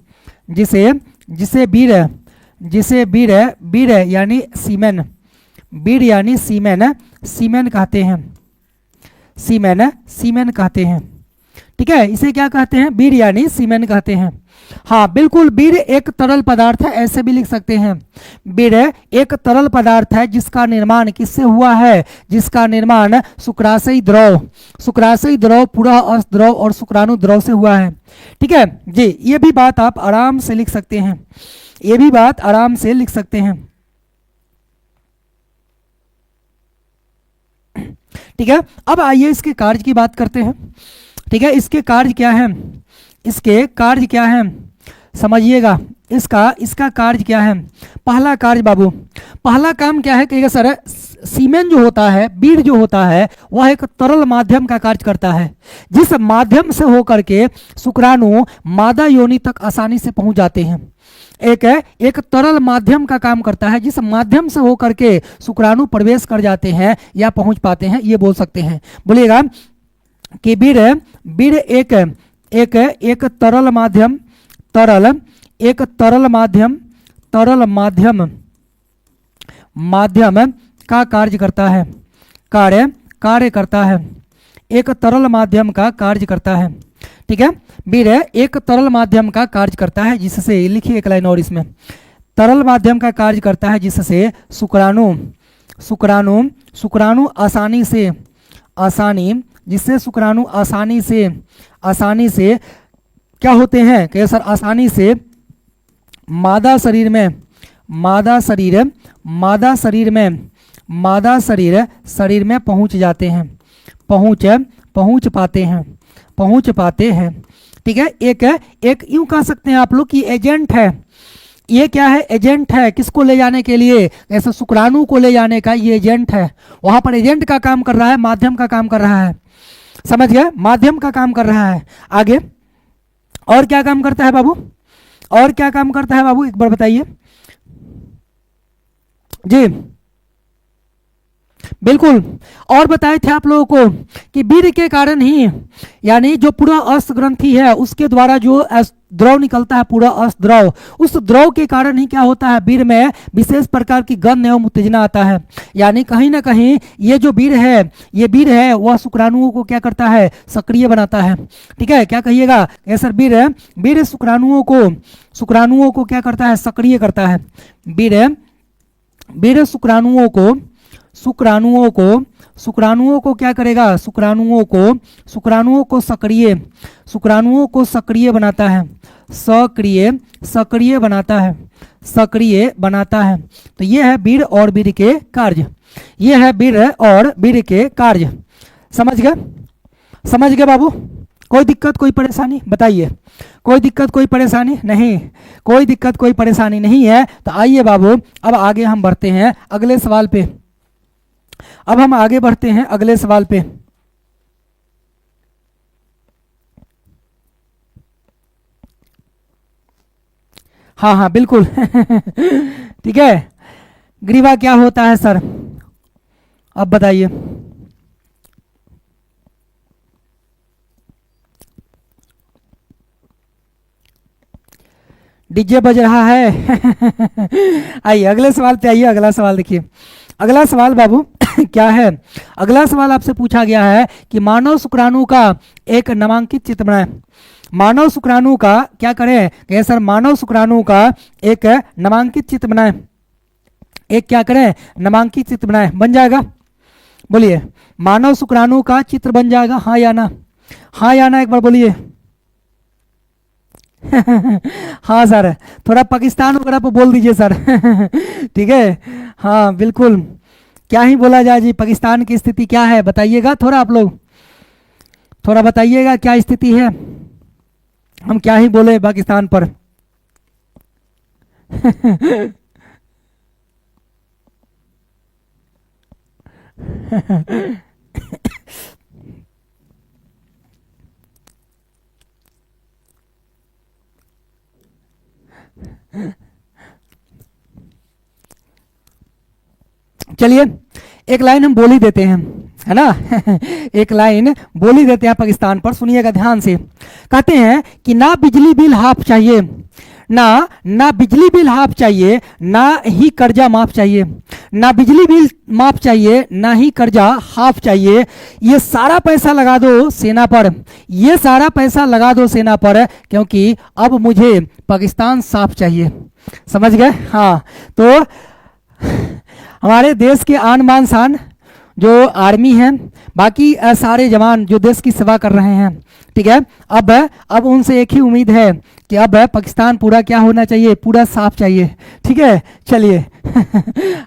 जिसे बीड़ यानी सीमेन, सीमेन कहते हैं। ठीक है, इसे क्या कहते हैं, बीड़ यानी सीमेन कहते हैं। हाँ बिल्कुल, बीड़ एक तरल पदार्थ है, ऐसे भी लिख सकते हैं। बीड़ एक तरल पदार्थ है जिसका निर्माण किससे हुआ है, जिसका निर्माण शुक्राशयी द्रव, पुरः अस द्रव और शुक्राणु द्रव से हुआ है। ठीक है जी, ये भी बात आप आराम से लिख सकते हैं, ठीक है। अब आइए इसके कार्य की बात करते हैं। ठीक है, इसके कार्य क्या है, समझिएगा। इसका कार्य क्या है। पहला कार्य बाबू, पहला काम क्या है कहिएगा सर। सीमेन जो होता है, बीड़ जो होता है, वह एक तरल माध्यम का कार्य करता है, जिस माध्यम से होकर के शुक्राणु मादा योनि तक आसानी से पहुंच जाते हैं। एक तरल माध्यम का काम करता है, जिस माध्यम से होकर के शुक्राणु प्रवेश कर जाते हैं या पहुंच पाते हैं, ये बोल सकते हैं। बोलिएगा कि बीड़ एक तरल माध्यम का कार्य करता है, एक तरल माध्यम का कार्य करता है। ठीक है, बीड़ एक तरल माध्यम का कार्य करता है, जिससे लिखिए एक लाइन और इसमें, तरल माध्यम का कार्य करता है जिससे शुक्राणु आसानी से क्या होते हैं कि सर, आसानी से मादा शरीर में पहुंच जाते हैं, पहुंच पाते हैं। ठीक है, एक यूं कह सकते हैं आप लोग कि एजेंट है। ये क्या है, एजेंट है, किसको ले जाने के लिए, ऐसे शुक्राणु को ले जाने का ये एजेंट है। वहां पर एजेंट का काम कर रहा है, माध्यम का काम कर रहा है, समझ गए, माध्यम का काम कर रहा है। आगे और क्या काम करता है बाबू, और क्या काम करता है बाबू, एक बार बताइए जी। बिल्कुल। और बताए थे आप लोगों को कि वीर्य के कारण ही, यानी जो पूरा अस्त ग्रंथि है उसके द्वारा जो द्रव निकलता है, पूरा अस्त द्रव, उस द्रव के कारण ही क्या होता है, वीर्य में विशेष प्रकार की गंध एवं उत्तेजना आता है। यानी कहीं ना कहीं ये जो वीर्य है वह शुक्राणुओं को क्या करता है, सक्रिय बनाता है। ठीक है, क्या कहिएगा सर, वीर्य शुक्राणुओं को क्या करता है, सक्रिय करता है। वीर्य शुक्राणुओं को क्या करेगा, शुक्राणुओं को सक्रिय बनाता है, सक्रिय बनाता है। तो ये है वीर्य और वीर्य के कार्य, समझ गए बाबू? कोई दिक्कत कोई परेशानी बताइए? कोई दिक्कत कोई परेशानी नहीं? कोई दिक्कत कोई परेशानी नहीं है। तो आइए बाबू, अब आगे हम बढ़ते हैं अगले सवाल पे। हाँ हाँ बिल्कुल ठीक है, ग्रीवा क्या होता है सर, अब बताइए। डीजे बज रहा है आइए अगले सवाल पे आइए। अगला सवाल देखिए, अगला सवाल बाबू क्या है? अगला सवाल आपसे पूछा गया है कि मानव शुक्राणु का एक नामांकित चित्र बनाएं। मानव शुक्राणु का क्या करें, कहें सर मानव शुक्राणु का एक नामांकित चित्र बनाएं। एक क्या करें, नामांकित चित्र बनाएं। बन जाएगा? बोलिए, मानव शुक्राणु का चित्र बन जाएगा, हाँ या ना? हाँ या ना एक बार बोलिए हाँ सर, थोड़ा पाकिस्तान वगैरह पर बोल दीजिए सर ठीक है, हाँ बिल्कुल। क्या ही बोला जाए जी, पाकिस्तान की स्थिति क्या है बताइएगा थोड़ा, आप लोग थोड़ा बताइएगा क्या स्थिति है, हम क्या ही बोले पाकिस्तान पर चलिए एक लाइन हम बोल ही देते हैं, है ना एक लाइन बोल ही देते हैं पाकिस्तान पर, सुनिएगा ध्यान से। कहते हैं कि ना बिजली बिल हाफ चाहिए, ना बिजली बिल हाफ चाहिए, ना ही कर्जा माफ चाहिए। ना बिजली बिल माफ चाहिए, ना ही कर्जा हाफ चाहिए। ये सारा पैसा लगा दो सेना पर, ये सारा पैसा लगा दो सेना पर, क्योंकि अब मुझे पाकिस्तान साफ चाहिए। समझ गए? हाँ, तो हमारे देश के आन बान शान जो आर्मी है, बाकी सारे जवान जो देश की सेवा कर रहे हैं, ठीक है, अब उनसे एक ही उम्मीद है कि अब पाकिस्तान पूरा क्या होना चाहिए, पूरा साफ चाहिए। ठीक है, चलिए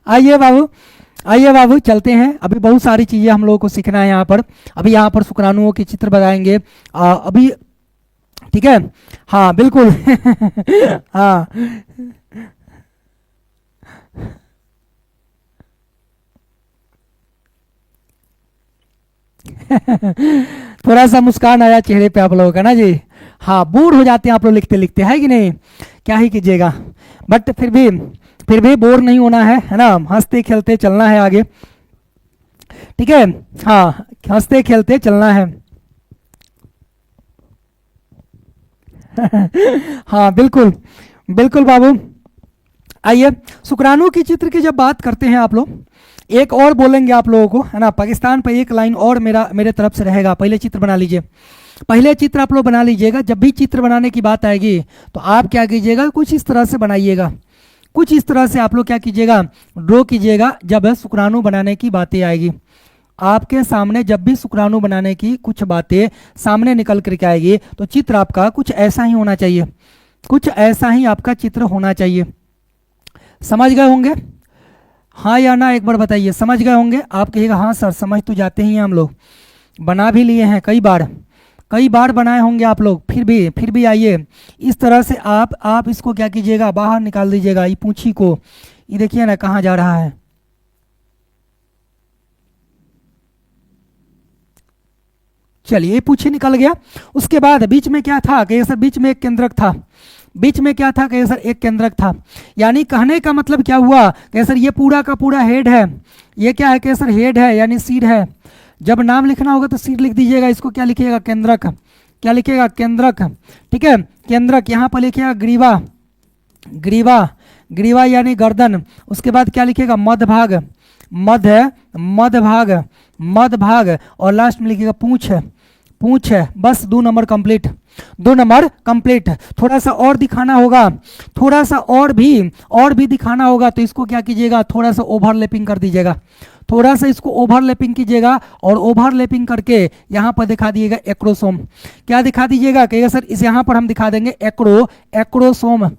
आइए बाबू चलते हैं। अभी बहुत सारी चीज़ें हम लोगों को सीखना है यहाँ पर। अभी यहाँ पर शुक्राणुओं के चित्र बताएंगे अभी, ठीक है, हाँ बिल्कुल हाँ थोड़ा सा मुस्कान आया चेहरे पे आप लोगों का ना जी। हाँ, बोर हो जाते हैं आप लोग लिखते लिखते, है कि नहीं? क्या ही कीजिएगा, बट फिर भी बोर नहीं होना है ना, हंसते खेलते चलना है आगे। ठीक है, हाँ हंसते खेलते चलना है हाँ बिल्कुल बिल्कुल बाबू। आइए, शुक्राणु की चित्र की जब बात करते हैं आप लोग, एक और बोलेंगे आप लोगों को, है ना, पाकिस्तान पर एक लाइन और मेरे तरफ से रहेगा। पहले चित्र बना लीजिए, पहले चित्र आप लोग बना लीजिएगा। जब भी चित्र बनाने की बात आएगी तो आप क्या कीजिएगा, कुछ इस तरह से बनाइएगा, कुछ इस तरह से आप लोग क्या कीजिएगा, ड्रॉ कीजिएगा। जब शुक्राणु बनाने की बातें आएगी आपके सामने, जब भी शुक्राणु बनाने की कुछ बातें सामने निकल करके आएगी, तो चित्र आपका कुछ ऐसा ही होना चाहिए, कुछ ऐसा ही आपका चित्र होना चाहिए। समझ गए होंगे? हाँ या ना एक बार बताइए, समझ गए होंगे? आप कहिएगा हाँ सर समझ तो जाते ही हैं, हम लोग बना भी लिए हैं, कई बार बनाए होंगे आप लोग। फिर भी आइए, इस तरह से आप इसको क्या कीजिएगा, बाहर निकाल दीजिएगा, ये पूंछी को। ये देखिए ना कहाँ जा रहा है। चलिए, ये पूंछी निकल गया। उसके बाद बीच में क्या था कि ये सब बीच में एक केंद्रक था, बीच में क्या था कहिए सर, एक केंद्रक था। यानी कहने का मतलब क्या हुआ कहिए सर, ये पूरा का पूरा हेड है, ये क्या है कहिए सर, हेड है यानी सिर है। जब नाम लिखना होगा तो सिर लिख दीजिएगा, इसको क्या लिखिएगा, केंद्रक। क्या लिखिएगा, केंद्रक। ठीक है, केंद्रक। यहाँ पर लिखिएगा ग्रीवा, ग्रीवा, ग्रीवा यानी गर्दन। उसके बाद क्या लिखिएगा, मध्य भाग, मध्य, मध्य भाग, मध्य भाग। और लास्ट में लिखिएगा पूंछ, पूंछ है। बस 2 नंबर कंप्लीट, 2 नंबर कंप्लीट। थोड़ा सा और दिखाना होगा, थोड़ा सा और भी दिखाना होगा, तो इसको क्या कीजिएगा, थोड़ा सा ओवरलैपिंग कर दीजिएगा, थोड़ा सा इसको ओवरलैपिंग कीजिएगा। और ओवरलैपिंग करके यहाँ पर दिखा दीजिएगा एक्रोसोम। क्या दिखा दीजिएगा कहिएगा सर, इस यहाँ पर हम दिखा देंगे एक्रोसोम,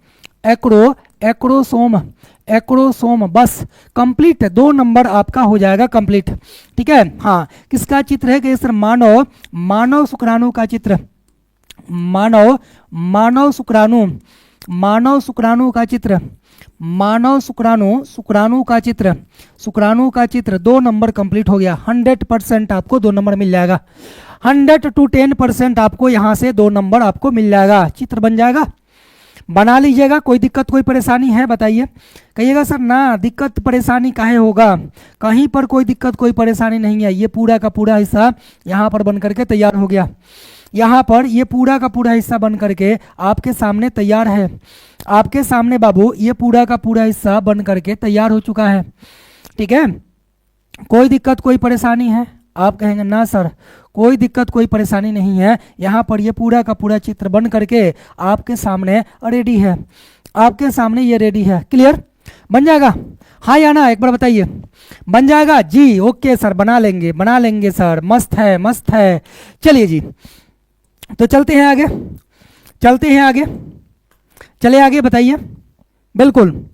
एक्रोसोम, एक्रोसोम। बस कंप्लीट, 2 नंबर आपका हो जाएगा कंप्लीट। ठीक है, हाँ। किसका चित्र है कहिए सर, मानव, मानव शुक्राणु का चित्र, मानव, मानव शुक्राणु, मानव शुक्राणु का चित्र, मानव शुक्राणु, शुक्राणु का चित्र, शुक्राणु का चित्र। 2 नंबर कंप्लीट हो गया। 100% आपको 2 नंबर मिल जाएगा। 100 to 10% आपको यहाँ से 2 नंबर आपको मिल जाएगा। चित्र बन जाएगा, बना लीजिएगा। कोई दिक्कत कोई परेशानी है बताइए, कहिएगा सर ना दिक्कत परेशानी काहे होगा, कहीं पर कोई दिक्कत कोई परेशानी नहीं है। ये पूरा का पूरा हिस्सा यहाँ पर बन करके तैयार हो गया, यहाँ पर ये पूरा का पूरा हिस्सा बन करके आपके सामने तैयार है, आपके सामने बाबू ये पूरा का पूरा हिस्सा बन करके तैयार हो चुका है। ठीक है, कोई दिक्कत कोई परेशानी है, आप कहेंगे ना सर कोई दिक्कत कोई परेशानी नहीं है। यहाँ पर ये पूरा का पूरा चित्र बन करके आपके सामने रेडी है, आपके सामने ये रेडी है। क्लियर, बन जाएगा हाँ या ना, एक बार बताइए। बन जाएगा जी, ओके सर, बना लेंगे, बना लेंगे सर, मस्त है, मस्त है। चलिए जी, तो चलते हैं आगे, चलते हैं आगे, चले आगे, बताइए। बिल्कुल,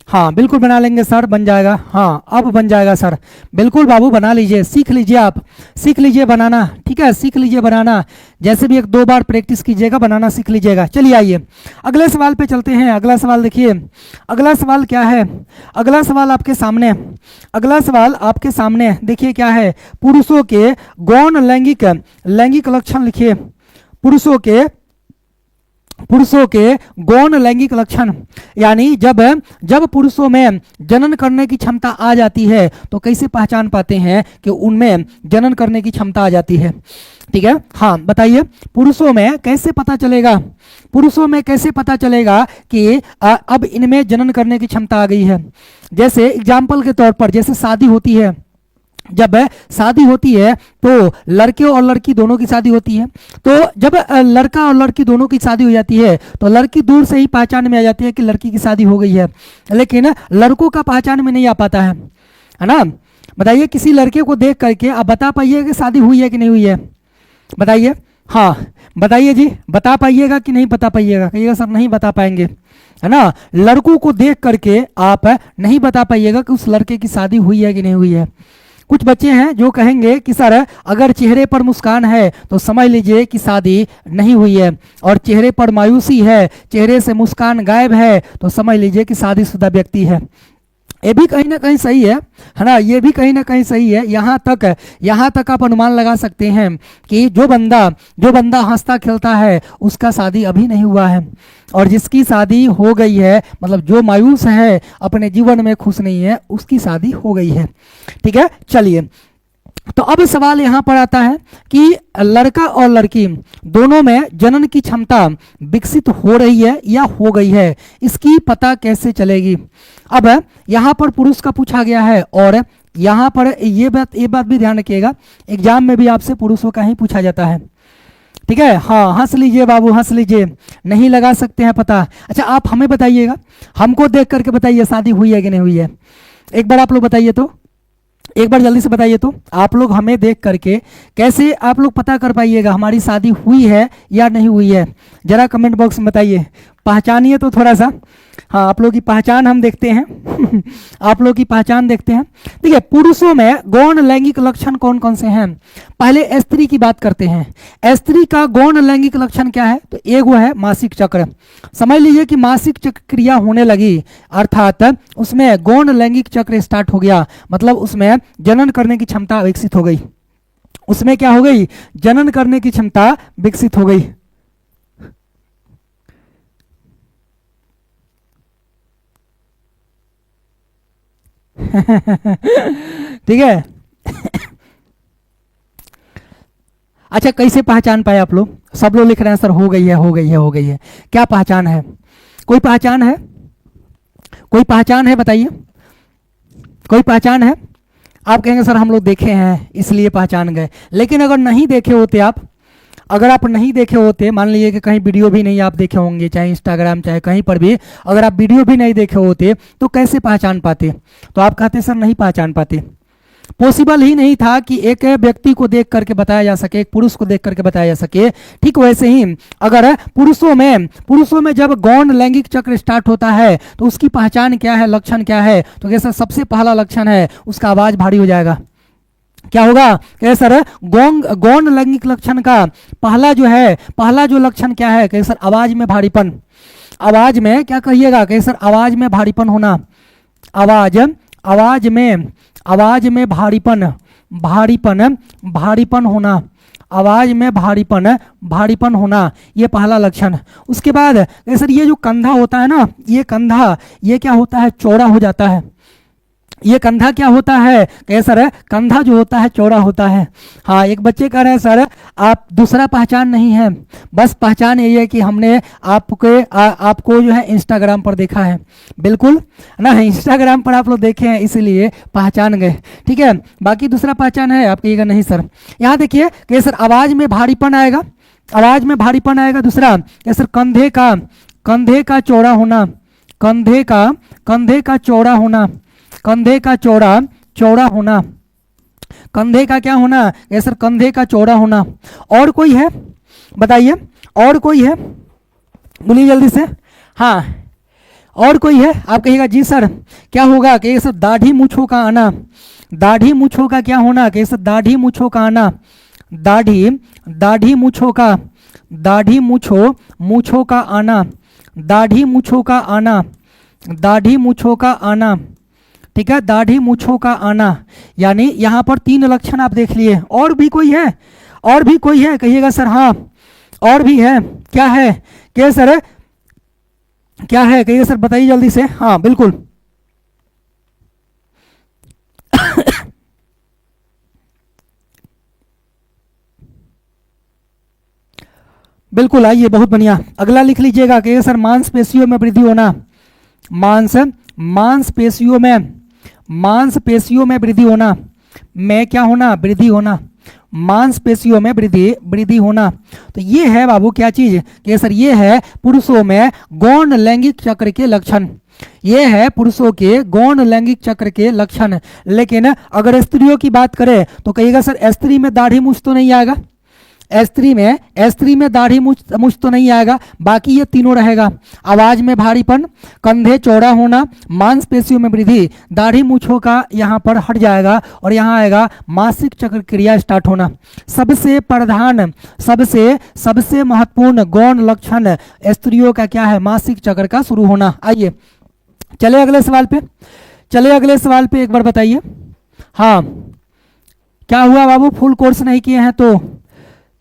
हाँ बिल्कुल बना लेंगे सर, बन जाएगा। हाँ अब बन जाएगा सर, बिल्कुल बाबू बना लीजिए, सीख लीजिए, आप सीख लीजिए बनाना। ठीक है, सीख लीजिए बनाना, जैसे भी 1-2 बार प्रैक्टिस कीजिएगा, बनाना सीख लीजिएगा। चलिए आइए अगले सवाल पे चलते हैं। अगला सवाल देखिए, अगला सवाल क्या है, अगला सवाल आपके सामने, अगला सवाल आपके सामने देखिए क्या है। पुरुषों के गौण लैंगिक, लैंगिक लक्षण लिखिए। पुरुषों के, पुरुषों के गौण लैंगिक लक्षण, यानी जब पुरुषों में जनन करने की क्षमता आ जाती है तो कैसे पहचान पाते हैं कि उनमें जनन करने की क्षमता आ जाती है। ठीक है, हाँ बताइए, पुरुषों में कैसे पता चलेगा, पुरुषों में कैसे पता चलेगा कि अब इनमें जनन करने की क्षमता आ गई है। जैसे एग्जाम्पल के तौर पर, जैसे शादी होती है, जब शादी होती है तो लड़के और लड़की दोनों की शादी होती है, तो जब लड़का और लड़की दोनों की शादी हो जाती है तो लड़की दूर से ही पहचान में आ जाती है कि लड़की की शादी हो गई है, लेकिन लड़कों का पहचान में नहीं आ पाता है ना। बताइए, किसी लड़के को देख करके आप बता पाइए कि शादी हुई है कि नहीं हुई है, बताइए। हाँ बताइए जी, बता पाइएगा कि नहीं बता पाइएगा, कहिएगा सर नहीं बता पाएंगे, है ना। लड़कों को देख करके आप नहीं बता पाइएगा कि उस लड़के की शादी हुई है कि नहीं हुई है। कुछ बच्चे हैं जो कहेंगे कि सर अगर चेहरे पर मुस्कान है तो समझ लीजिए कि शादी नहीं हुई है, और चेहरे पर मायूसी है, चेहरे से मुस्कान गायब है, तो समझ लीजिए कि शादीशुदा व्यक्ति है। ये भी कहीं ना कहीं सही है ना, ये भी कहीं ना कहीं सही है। यहाँ तक आप अनुमान लगा सकते हैं कि जो बंदा हंसता खेलता है उसका शादी अभी नहीं हुआ है, और जिसकी शादी हो गई है, मतलब जो मायूस है, अपने जीवन में खुश नहीं है, उसकी शादी हो गई है। ठीक है, चलिए, तो अब सवाल यहाँ पर आता है कि लड़का और लड़की दोनों में जनन की क्षमता विकसित हो रही है या हो गई है, इसकी पता कैसे चलेगी। अब यहाँ पर पुरुष का पूछा गया है, और यहाँ पर ये बात भी ध्यान रखिएगा, एग्जाम में भी आपसे पुरुषों का ही पूछा जाता है। ठीक है, हाँ हंस लीजिए बाबू, हंस लीजिए, नहीं लगा सकते हैं पता। अच्छा आप हमें बताइएगा, हमको देख करके बताइए शादी हुई है कि नहीं हुई है, एक बार आप लोग बताइए तो, एक बार जल्दी से बताइए तो। आप लोग हमें देख करके कैसे आप लोग पता कर पाइएगा हमारी शादी हुई है या नहीं हुई है, जरा कमेंट बॉक्स में बताइए, पहचानिए तो थोड़ा सा। हाँ आप लोग की पहचान हम देखते हैं आप लोग की पहचान देखते हैं। ठीक है, पुरुषों में गौण लैंगिक लक्षण कौन कौन से हैं। पहले स्त्री की बात करते हैं। स्त्री का गौण लैंगिक लक्षण क्या है, तो एक वो है मासिक चक्र। समझ लीजिए कि मासिक चक्र क्रिया होने लगी, अर्थात उसमें गौण लैंगिक चक्र स्टार्ट हो गया, मतलब उसमें जनन करने की क्षमता विकसित हो गई। उसमें क्या हो गई, जनन करने की क्षमता विकसित हो गई। ठीक है। अच्छा, कैसे पहचान पाए आप लोग? सब लोग लिख रहे हैं सर हो गई है, हो गई है, हो गई है। क्या पहचान है? कोई पहचान है? कोई पहचान है बताइए, कोई पहचान है? आप कहेंगे सर हम लोग देखे हैं इसलिए पहचान गए, लेकिन अगर नहीं देखे होते आप, अगर आप नहीं देखे होते, मान लीजिए कि कहीं वीडियो भी नहीं आप देखे होंगे, चाहे इंस्टाग्राम चाहे कहीं पर भी, अगर आप वीडियो भी नहीं देखे होते तो कैसे पहचान पाते? तो आप कहते सर नहीं पहचान पाते। पॉसिबल ही नहीं था कि एक व्यक्ति को देख करके बताया जा सके, एक पुरुष को देख करके बताया जा सके। ठीक वैसे ही अगर पुरुषों में जब गौण लैंगिक चक्र स्टार्ट होता है तो उसकी पहचान क्या है, लक्षण क्या है? तो कैसा सबसे पहला लक्षण है उसका आवाज भारी हो जाएगा। क्या होगा कि सर गौण लैंगिक लक्षण का पहला जो लक्षण क्या है कि सर आवाज में भारीपन। आवाज में क्या कहिएगा कि सर आवाज में भारीपन होना, आवाज में भारीपन होना, आवाज में भारीपन होना, ये पहला लक्षण। उसके बाद सर ये जो कंधा होता है ना, ये कंधा ये क्या होता है, चौड़ा हो जाता है। ये कंधा क्या होता है कि सर कंधा जो होता है चौड़ा होता है। हाँ, एक बच्चे कह रहे हैं सर आप दूसरा पहचान नहीं है, बस पहचान यही है कि हमने आपको जो है इंस्टाग्राम पर देखा है। बिल्कुल ना, इंस्टाग्राम पर आप लोग देखे हैं इसीलिए पहचान गए। ठीक है, बाकी दूसरा पहचान है आप कहिएगा नहीं सर। यहाँ देखिए कि सर आवाज में भारीपन आएगा, आवाज में भारीपन आएगा। दूसरा कि सर कंधे का चौड़ा होना, कंधे का चौड़ा होना, कंधे का चौड़ा होना, कंधे का क्या होना? सर कंधे का चौड़ा होना। और कोई है बताइए, और कोई है? बोलिए जल्दी से। हाँ, और कोई है? आप कहिएगा जी सर। क्या होगा कि सर दाढ़ी मूछों का आना, दाढ़ी मूछों का क्या होना? कि सर दाढ़ी मूछों का आना, दाढ़ी मूछों का आना, दाढ़ी मूछों का आना, दाढ़ी मूछों का आना। ठीक है, दाढ़ी मूछों का आना। यानी यहाँ पर 3 लक्षण आप देख लिए। और भी कोई है? और भी कोई है? कहिएगा सर हाँ और भी है। क्या है? क्या सर क्या है? कहिए सर बताइए जल्दी से। हाँ बिल्कुल। बिल्कुल, आइए बहुत बढ़िया। अगला लिख लीजिएगा कि सर मांसपेशियों में वृद्धि होना, मांसपेशियों में वृद्धि होना, में क्या होना? वृद्धि होना, मांसपेशियों में वृद्धि होना। तो ये है बाबू क्या चीज कि सर ये है पुरुषों में गौण लैंगिक चक्र के लक्षण, ये है पुरुषों के गौण लैंगिक चक्र के लक्षण। लेकिन अगर स्त्रियों की बात करें तो कहिएगा सर स्त्री में दाढ़ी मूछ तो नहीं आएगा, स्त्री में दाढ़ी मूछ तो नहीं आएगा, बाकी ये तीनों रहेगा। आवाज में भारीपन, कंधे चौड़ा होना, मांसपेशियों में वृद्धि, दाढ़ी मूछों का यहाँ पर हट जाएगा और यहाँ आएगा मासिक चक्र क्रिया स्टार्ट होना। सबसे प्रधान, सबसे महत्वपूर्ण गौण लक्षण स्त्रियों का क्या है? मासिक चक्र का शुरू होना। आइए चले अगले सवाल पे, एक बार बताइए। हाँ, क्या हुआ बाबू? फुल कोर्स नहीं किए हैं तो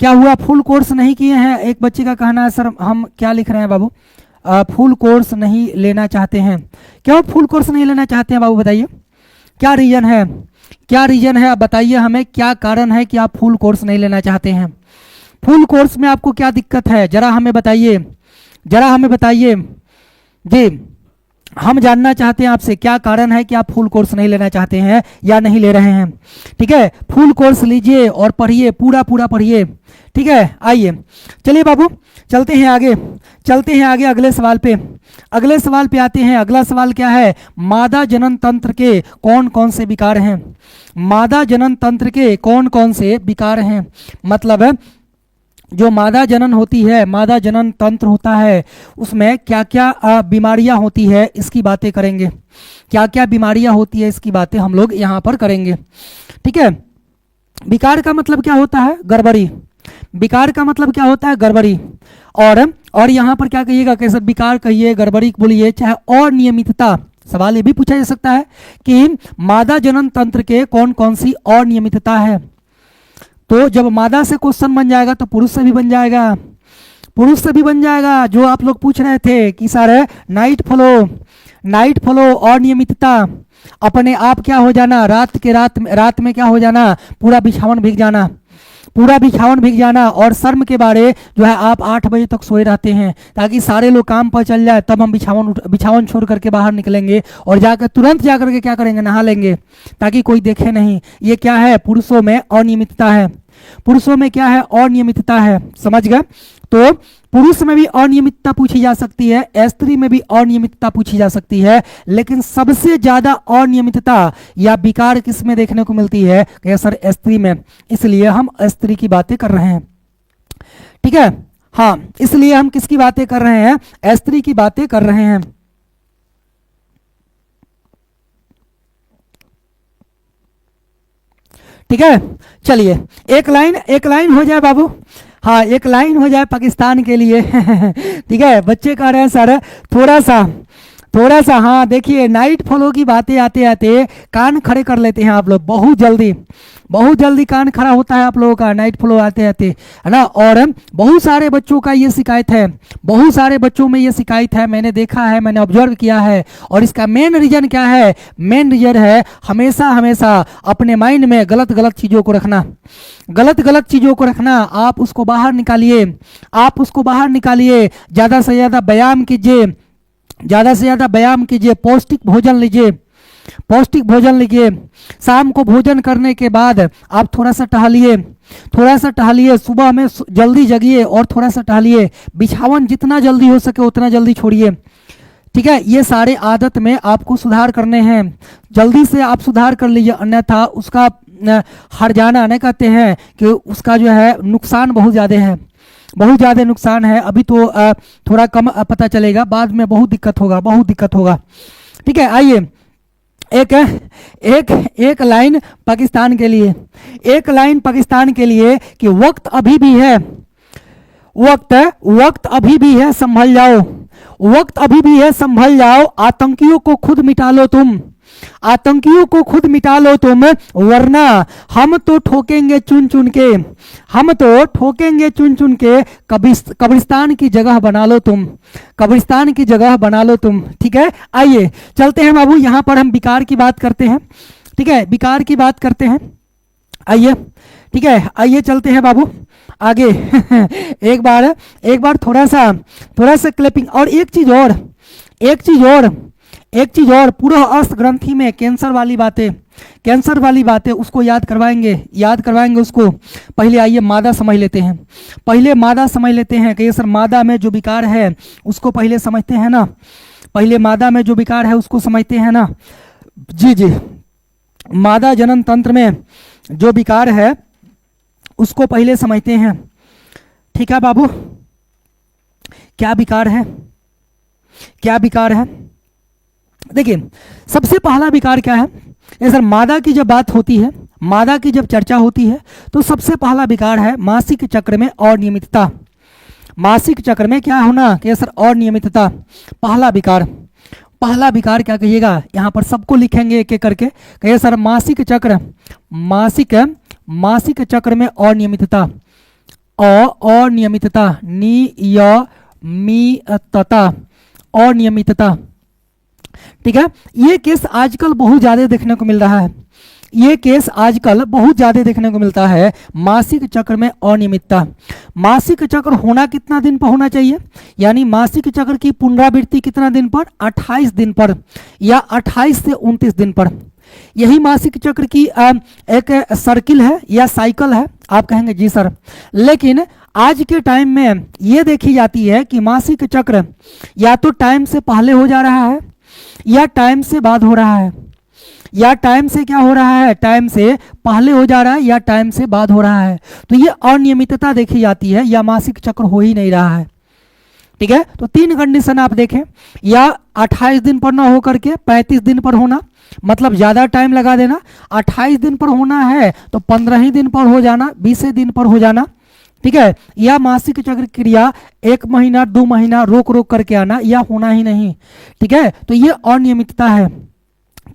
क्या हुआ? फुल कोर्स नहीं किए हैं। एक बच्चे का कहना है सर हम क्या लिख रहे हैं बाबू? फुल कोर्स नहीं लेना चाहते हैं। क्यों फुल कोर्स नहीं लेना चाहते हैं बाबू बताइए, क्या रीजन है? क्या रीजन है? आप बताइए हमें, क्या कारण है कि आप फुल कोर्स नहीं लेना चाहते हैं? फुल कोर्स में आपको क्या दिक्कत है? जरा हमें बताइए, जी हम जानना चाहते हैं आपसे क्या कारण है कि आप फुल कोर्स नहीं लेना चाहते हैं या नहीं ले रहे हैं। ठीक है, फुल कोर्स लीजिए और पढ़िए, पूरा पढ़िए। ठीक है, आइए चलिए बाबू चलते हैं आगे अगले सवाल पे आते हैं। अगला सवाल क्या है? मादा जनन तंत्र के कौन कौन से विकार हैं? मादा जनन तंत्र के कौन कौन से विकार हैं? मतलब जो मादा जनन होती है, मादा जनन तंत्र होता है, उसमें क्या क्या बीमारियां होती है इसकी बातें करेंगे। क्या क्या बीमारियां होती है इसकी बातें हम लोग यहाँ पर करेंगे। ठीक है, विकार का मतलब क्या होता है? गड़बड़ी। विकार का मतलब क्या होता है? गड़बड़ी। और यहाँ पर क्या कहिएगा? कैसे विकार कहिए, गड़बड़ी बोलिए, चाहे अनियमितता। सवाल ये भी पूछा जा सकता है कि मादा जनन तंत्र के कौन कौन सी अनियमितता है। तो जब मादा से क्वेश्चन बन जाएगा तो पुरुष से भी बन जाएगा, जो आप लोग पूछ रहे थे कि सर नाइट फ्लो अनियमितता, अपने आप क्या हो जाना, रात में क्या हो जाना, पूरा बिछावन भीग जाना, पूरा बिछावन भीग जाना। और शर्म के बारे जो है आप 8 बजे तक सोए रहते हैं ताकि सारे लोग काम पर चल जाए, तब हम बिछावन छोड़ करके बाहर निकलेंगे और जाकर तुरंत जाकर के क्या करेंगे, नहा लेंगे ताकि कोई देखे नहीं। ये क्या है, पुरुषों में अनियमितता है। पुरुषों में क्या है, अनियमितता है। समझ गए? तो पुरुष में भी अनियमितता पूछी जा सकती है, स्त्री में भी अनियमितता पूछी जा सकती है, लेकिन सबसे ज्यादा अनियमितता या विकार किस में देखने को मिलती है, कि सर स्त्री में। इसलिए हम स्त्री की बातें कर रहे हैं, ठीक है। हाँ, इसलिए हम किसकी बातें कर रहे हैं, स्त्री की बातें कर रहे हैं। ठीक है, चलिए एक लाइन हो जाए बाबू। हाँ, एक लाइन हो जाए पाकिस्तान के लिए। ठीक है, बच्चे कह रहे हैं सर थोड़ा सा हाँ देखिए, नाइट फ्लो की बातें आते आते कान खड़े कर लेते हैं आप लोग, बहुत जल्दी कान खड़ा होता है आप लोगों का नाइट फ्लो आते आते, है ना। और बहुत सारे बच्चों का ये शिकायत है, बहुत सारे बच्चों में ये शिकायत है, मैंने देखा है, मैंने ऑब्जर्व किया है। और इसका मेन रीजन क्या है, मेन रीजन है हमेशा अपने माइंड में गलत चीज़ों को रखना, गलत चीज़ों को रखना। आप उसको बाहर निकालिए, ज़्यादा से ज़्यादा व्यायाम कीजिए, पौष्टिक भोजन लीजिए। शाम को भोजन करने के बाद आप थोड़ा सा टहलिए, सुबह में जल्दी जगिए और थोड़ा सा टहलिए। बिछावन जितना जल्दी हो सके उतना जल्दी छोड़िए, ठीक है। ये सारे आदत में आपको सुधार करने हैं, जल्दी से आप सुधार कर लीजिए, अन्यथा उसका हट जाना नहीं कहते हैं कि उसका जो है नुकसान बहुत ज़्यादा नुकसान है। अभी तो थोड़ा कम पता चलेगा, बाद में बहुत दिक्कत होगा। ठीक है, आइए एक लाइन पाकिस्तान के लिए, कि वक्त अभी भी है, वक्त अभी भी है, संभल जाओ। आतंकियों को खुद मिटा लो तुम, वरना हम तो ठोकेंगे चुन चुन के, कब्रिस्तान की जगह बना लो तुम, ठीक है। आइए चलते हैं बाबू, यहां पर हम विकार की बात करते हैं, ठीक है, विकार की बात करते हैं। आइए, ठीक है, आइए चलते हैं बाबू आगे। एक बार थोड़ा सा क्लिपिंग। और एक चीज और पूरा अस्त ग्रंथि में कैंसर वाली बातें उसको याद करवाएंगे उसको। पहले आइए मादा समझ लेते हैं, कि सर मादा में जो विकार है उसको पहले समझते हैं ना, जी। मादा जनन तंत्र में जो विकार है उसको पहले समझते हैं, ठीक है बाबू। क्या विकार है, देखिए सबसे पहला विकार क्या है, सर मादा की जब बात होती है, मादा की जब चर्चा होती है तो सबसे पहला विकार है मासिक चक्र में अनियमितता। मासिक चक्र में क्या होना, कि सर अनियमितता पहला विकार क्या कहिएगा, यहाँ पर सबको लिखेंगे एक एक करके। कहिए सर मासिक चक्र में अनियमितता, अनियमितता, ठीक है। ये केस आजकल बहुत ज्यादा देखने को मिलता है, मासिक चक्र में अनियमितता। मासिक चक्र होना कितना दिन पर होना चाहिए, यानी मासिक चक्र की पुनरावृत्ति कितना दिन पर, 28 दिन पर या 28 से 29 दिन पर। यही मासिक चक्र की एक सर्किल है या साइकिल है, आप कहेंगे जी सर। लेकिन आज के टाइम में ये देखी जाती है कि मासिक चक्र या तो टाइम से पहले हो जा रहा है या टाइम से बाद हो रहा है, या टाइम से क्या हो रहा है, टाइम से पहले हो जा रहा है या टाइम से बाद हो रहा है। तो ये अनियमितता देखी जाती है, या मासिक चक्र हो ही नहीं रहा है, ठीक है। तो 3 कंडीशन आप देखें, या 28 दिन पर ना हो करके 35 दिन पर होना, मतलब ज्यादा टाइम लगा देना। 28 दिन पर होना है तो 15 ही दिन पर हो जाना, 20 दिन पर हो जाना, ठीक है। या मासिक चक्र क्रिया 1 महीना 2 महीना रोक करके आना, या होना ही नहीं, ठीक है। तो ये अनियमितता है,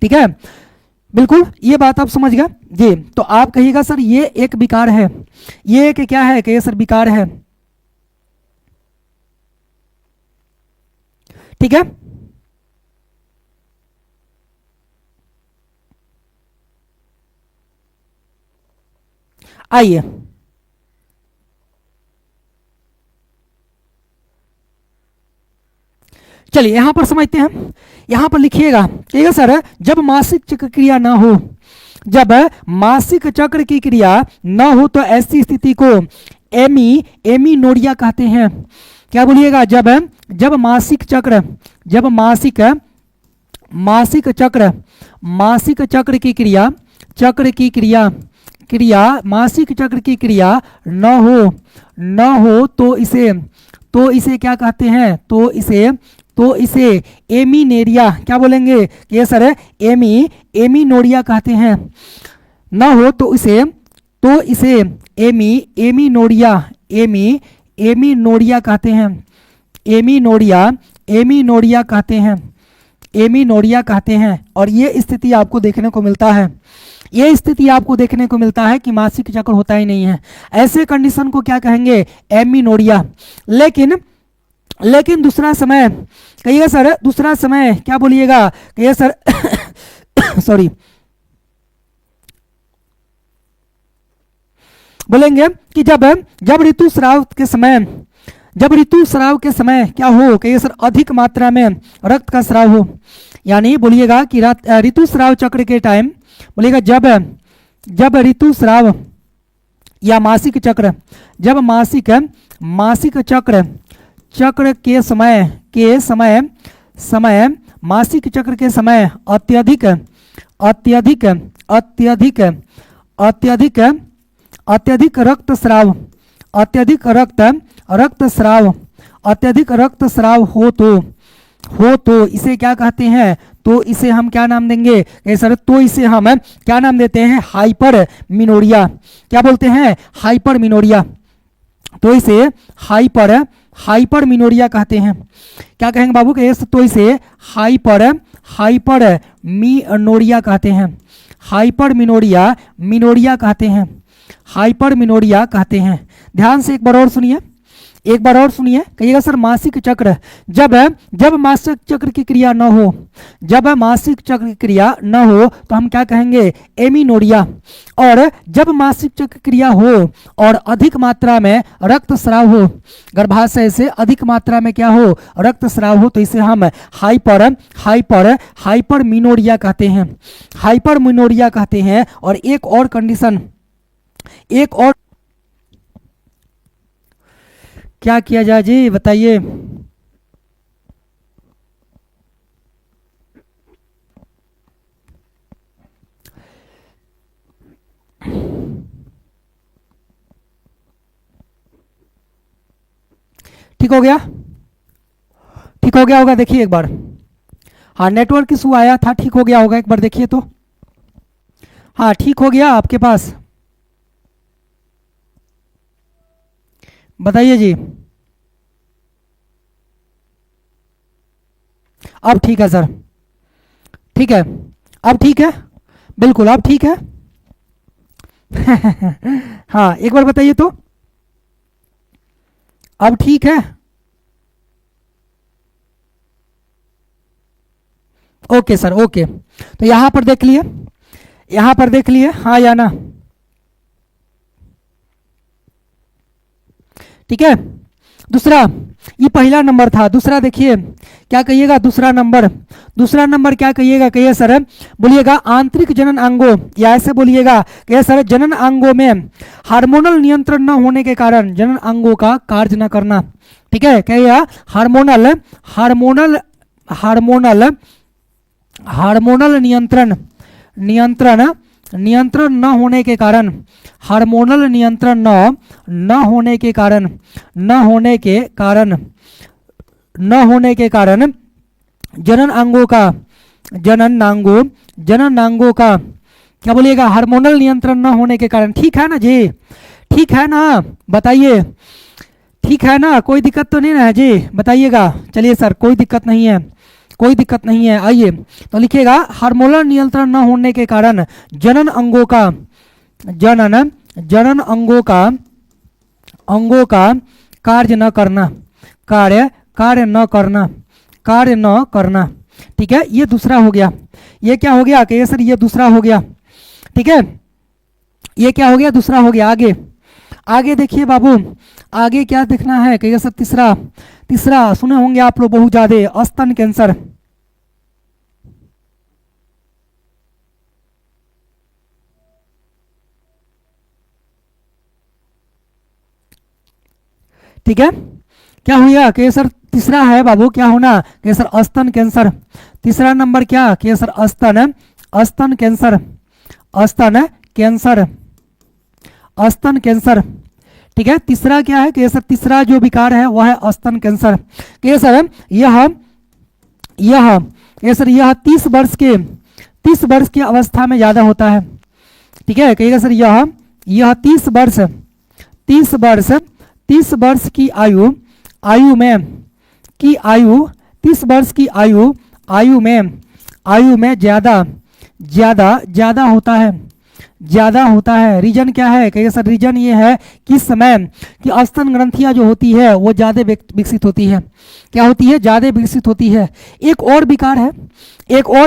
ठीक है। बिल्कुल, ये बात आप समझ गए जी। तो आप कहिएगा सर ये एक विकार है, ये एक क्या है, कि ये सर विकार है, ठीक है। आइए, चलिए यहां पर समझते हैं। यहां पर लिखिएगा, ठीक है सर, जब मासिक चक्र क्रिया ना हो, जब मासिक चक्र की क्रिया न हो तो ऐसी स्थिति को एमीनोरिया कहते हैं। क्या बोलिएगा, जब मासिक चक्र, जब मासिक चक्र की क्रिया मासिक चक्र की क्रिया न हो तो इसे क्या कहते हैं, तो इसे एमीनेरिया, क्या बोलेंगे ये सर, एमीनोरिया कहते हैं। न हो तो इसे एमीनोरिया कहते हैं, एमीनोरिया कहते हैं। और ये स्थिति आपको देखने को मिलता है, कि मासिक चक्र होता ही नहीं है। ऐसे कंडीशन को क्या कहेंगे, एमीनोरिया। लेकिन दूसरा समय कहिएगा सर, दूसरा समय क्या बोलिएगा, कहिए सर सॉरी, बोलेंगे कि जब ऋतुस्राव के समय क्या हो, कहिए सर, अधिक मात्रा में रक्त का स्राव हो। यानी बोलिएगा कि ऋतुस्राव चक्र के टाइम, बोलिएगा जब ऋतुस्राव या मासिक चक्र, जब मासिक चक्र के समय मासिक चक्र के समय अत्यधिक रक्तस्राव हो तो इसे क्या कहते हैं, तो इसे हम क्या नाम देंगे, सर, तो इसे हम क्या नाम देते हैं, हाइपरमिनोरिया। क्या बोलते हैं, हाइपरमिनोरिया। तो इसे हाइपरमिनोरिया कहते हैं। क्या कहेंगे बाबू, तो इसे हाइपरमिनोरिया कहते हैं, हाइपरमिनोरिया कहते हैं। ध्यान से एक बार और सुनिए, कहिएगा सर, मासिक चक्र, जब मासिक चक्र की क्रिया न हो, तो हम क्या कहेंगे, एमीनोरिया। और जब मासिक चक्र क्रिया हो और अधिक मात्रा में रक्तस्राव हो, गर्भाशय से अधिक मात्रा में क्या हो, रक्तस्राव हो, तो इसे हम हाइपरमिनोरिया कहते हैं। और एक और कंडीशन, क्या किया जाए जी, बताइए। ठीक हो गया होगा, देखिए एक बार। हाँ, नेटवर्क इशू आया था, ठीक हो गया होगा, एक बार देखिए तो। हाँ, ठीक हो गया आपके पास, बताइए जी। अब ठीक है सर, ठीक है, अब ठीक है, बिल्कुल अब ठीक है हाँ, एक बार बताइए तो, अब ठीक है। Okay sir, okay. तो यहां पर देख लिए, हाँ या ना, ठीक है। दूसरा, ये पहला नंबर था, दूसरा देखिए क्या कहिएगा, दूसरा नंबर क्या कहिएगा, कहिए सर, बोलिएगा आंतरिक जनन अंगों, या ऐसे बोलिएगा, कहिए सर, जनन अंगों में हार्मोनल नियंत्रण न होने के कारण जनन अंगों का कार्य न करना। ठीक है, कहिएगा हार्मोनल नियंत्रण न होने के कारण, हार्मोनल नियंत्रण न होने के कारण जनन अंगों का क्या बोलिएगा, हार्मोनल नियंत्रण न होने के कारण। ठीक है ना जी, ठीक है ना, बताइए, ठीक है ना, कोई दिक्कत तो नहीं ना है जी, बताइएगा। चलिए सर, कोई दिक्कत नहीं है, आइए तो लिखिएगा, हार्मोनल नियंत्रण न होने के कारण जनन अंगों का कार्य न करना, ठीक है। ये दूसरा हो गया, ये क्या हो गया, कहिए सर, ये दूसरा हो गया, ठीक है। ये क्या हो गया, दूसरा हो गया। आगे आगे देखिए बाबू, आगे क्या देखना है, कहिएगा सर तीसरा। तीसरा सुने होंगे आप लोग बहुत ज्यादा, स्तन कैंसर। ठीक है, क्या हुआ कि सर तीसरा है बाबू, क्या होना कि सर स्तन कैंसर। तीसरा नंबर क्या कि सर स्तन, स्तन कैंसर, स्तन कैंसर, स्तन कैंसर। ठीक है, तीसरा क्या है कि सर तीसरा जो विकार है वह है स्तन कैंसर। कि सर यह सर यह 30 वर्ष की अवस्था में ज्यादा होता है। ठीक है, कहिएगा सर यह 30 वर्ष की आयु में 30 वर्ष की आयु में ज्यादा होता है। रीजन क्या है, कहिए सर रीजन ये है कि इस समय कि स्तन ग्रंथियां जो होती है वो ज्यादा विकसित होती है। क्या होती है, ज्यादा विकसित होती है। एक और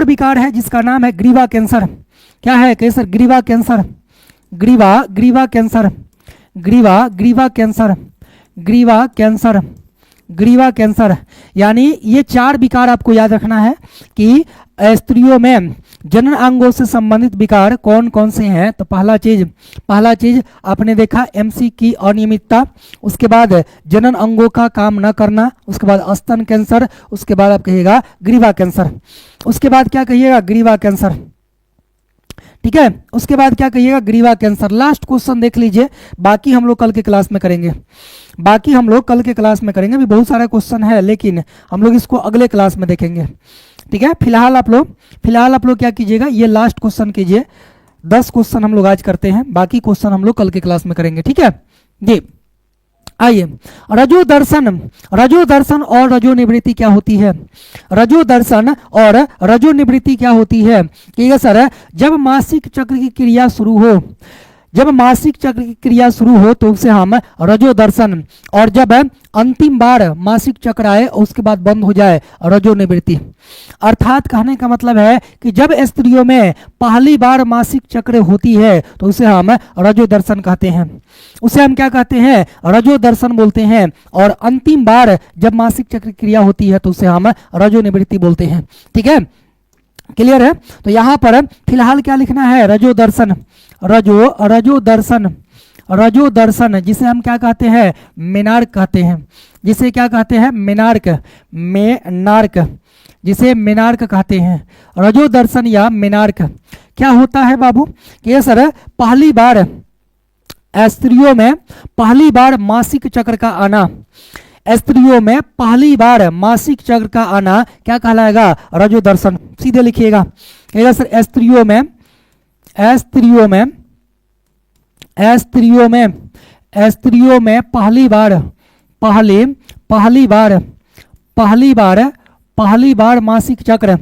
विकार है जिसका नाम है ग्रीवा कैंसर। क्या है, कहिए सर ग्रीवा कैंसर, ग्रीवा कैंसर, ग्रीवा कैंसर। यानी ये 4 विकार आपको याद रखना है कि स्त्रियों में जनन अंगों से संबंधित विकार कौन कौन से हैं। तो पहला चीज आपने देखा एमसी की अनियमितता, उसके बाद जनन अंगों का काम न करना, उसके बाद स्तन कैंसर, उसके बाद आप कहिएगा ग्रीवा कैंसर, उसके बाद क्या कहिएगा ग्रीवा कैंसर। ठीक है, उसके बाद क्या कहिएगा ग्रीवा कैंसर। लास्ट क्वेश्चन देख लीजिए, बाकी हम लोग कल के क्लास में करेंगे, अभी बहुत सारा क्वेश्चन है लेकिन हम लोग इसको अगले क्लास में देखेंगे। ठीक है, फिलहाल आप लोग क्या कीजिएगा, ये लास्ट क्वेश्चन कीजिए। 10 क्वेश्चन हम लोग आज करते हैं, बाकी क्वेश्चन हम लोग कल के क्लास में करेंगे। ठीक है जी, आइए रजो दर्शन और रजो निवृत्ति क्या होती है। रजो दर्शन और रजो निवृत्ति क्या होती है कि सर जब मासिक चक्र की क्रिया शुरू हो तो उसे हम रजो दर्शन, और जब अंतिम बार मासिक चक्र आए और उसके बाद बंद हो जाए रजो निवृत्ति। अर्थात कहने का मतलब है कि जब स्त्रियों में पहली बार मासिक चक्र होती है तो उसे हम रजो दर्शन कहते हैं, उसे हम क्या कहते हैं, रजो दर्शन बोलते हैं। और अंतिम बार जब मासिक चक्र क्रिया होती है तो उसे हम रजो निवृत्ति बोलते हैं। ठीक है, क्लियर है। तो यहाँ पर फिलहाल क्या लिखना है, रजो दर्शन, रजो दर्शन जिसे हम क्या कहते हैं, मेनार्क कहते हैं, जिसे क्या कहते हैं, मेनार्क, जिसे मेनार्क कहते हैं। रजो दर्शन या मेनार्क क्या होता है बाबू कि सर पहली बार स्त्रियों में पहली बार मासिक चक्र का आना, स्त्रियों में पहली बार मासिक चक्र का आना क्या कहलाएगा, रजो दर्शन। सीधे लिखिएगा सर स्त्रियों में पहली बार मासिक चक्र,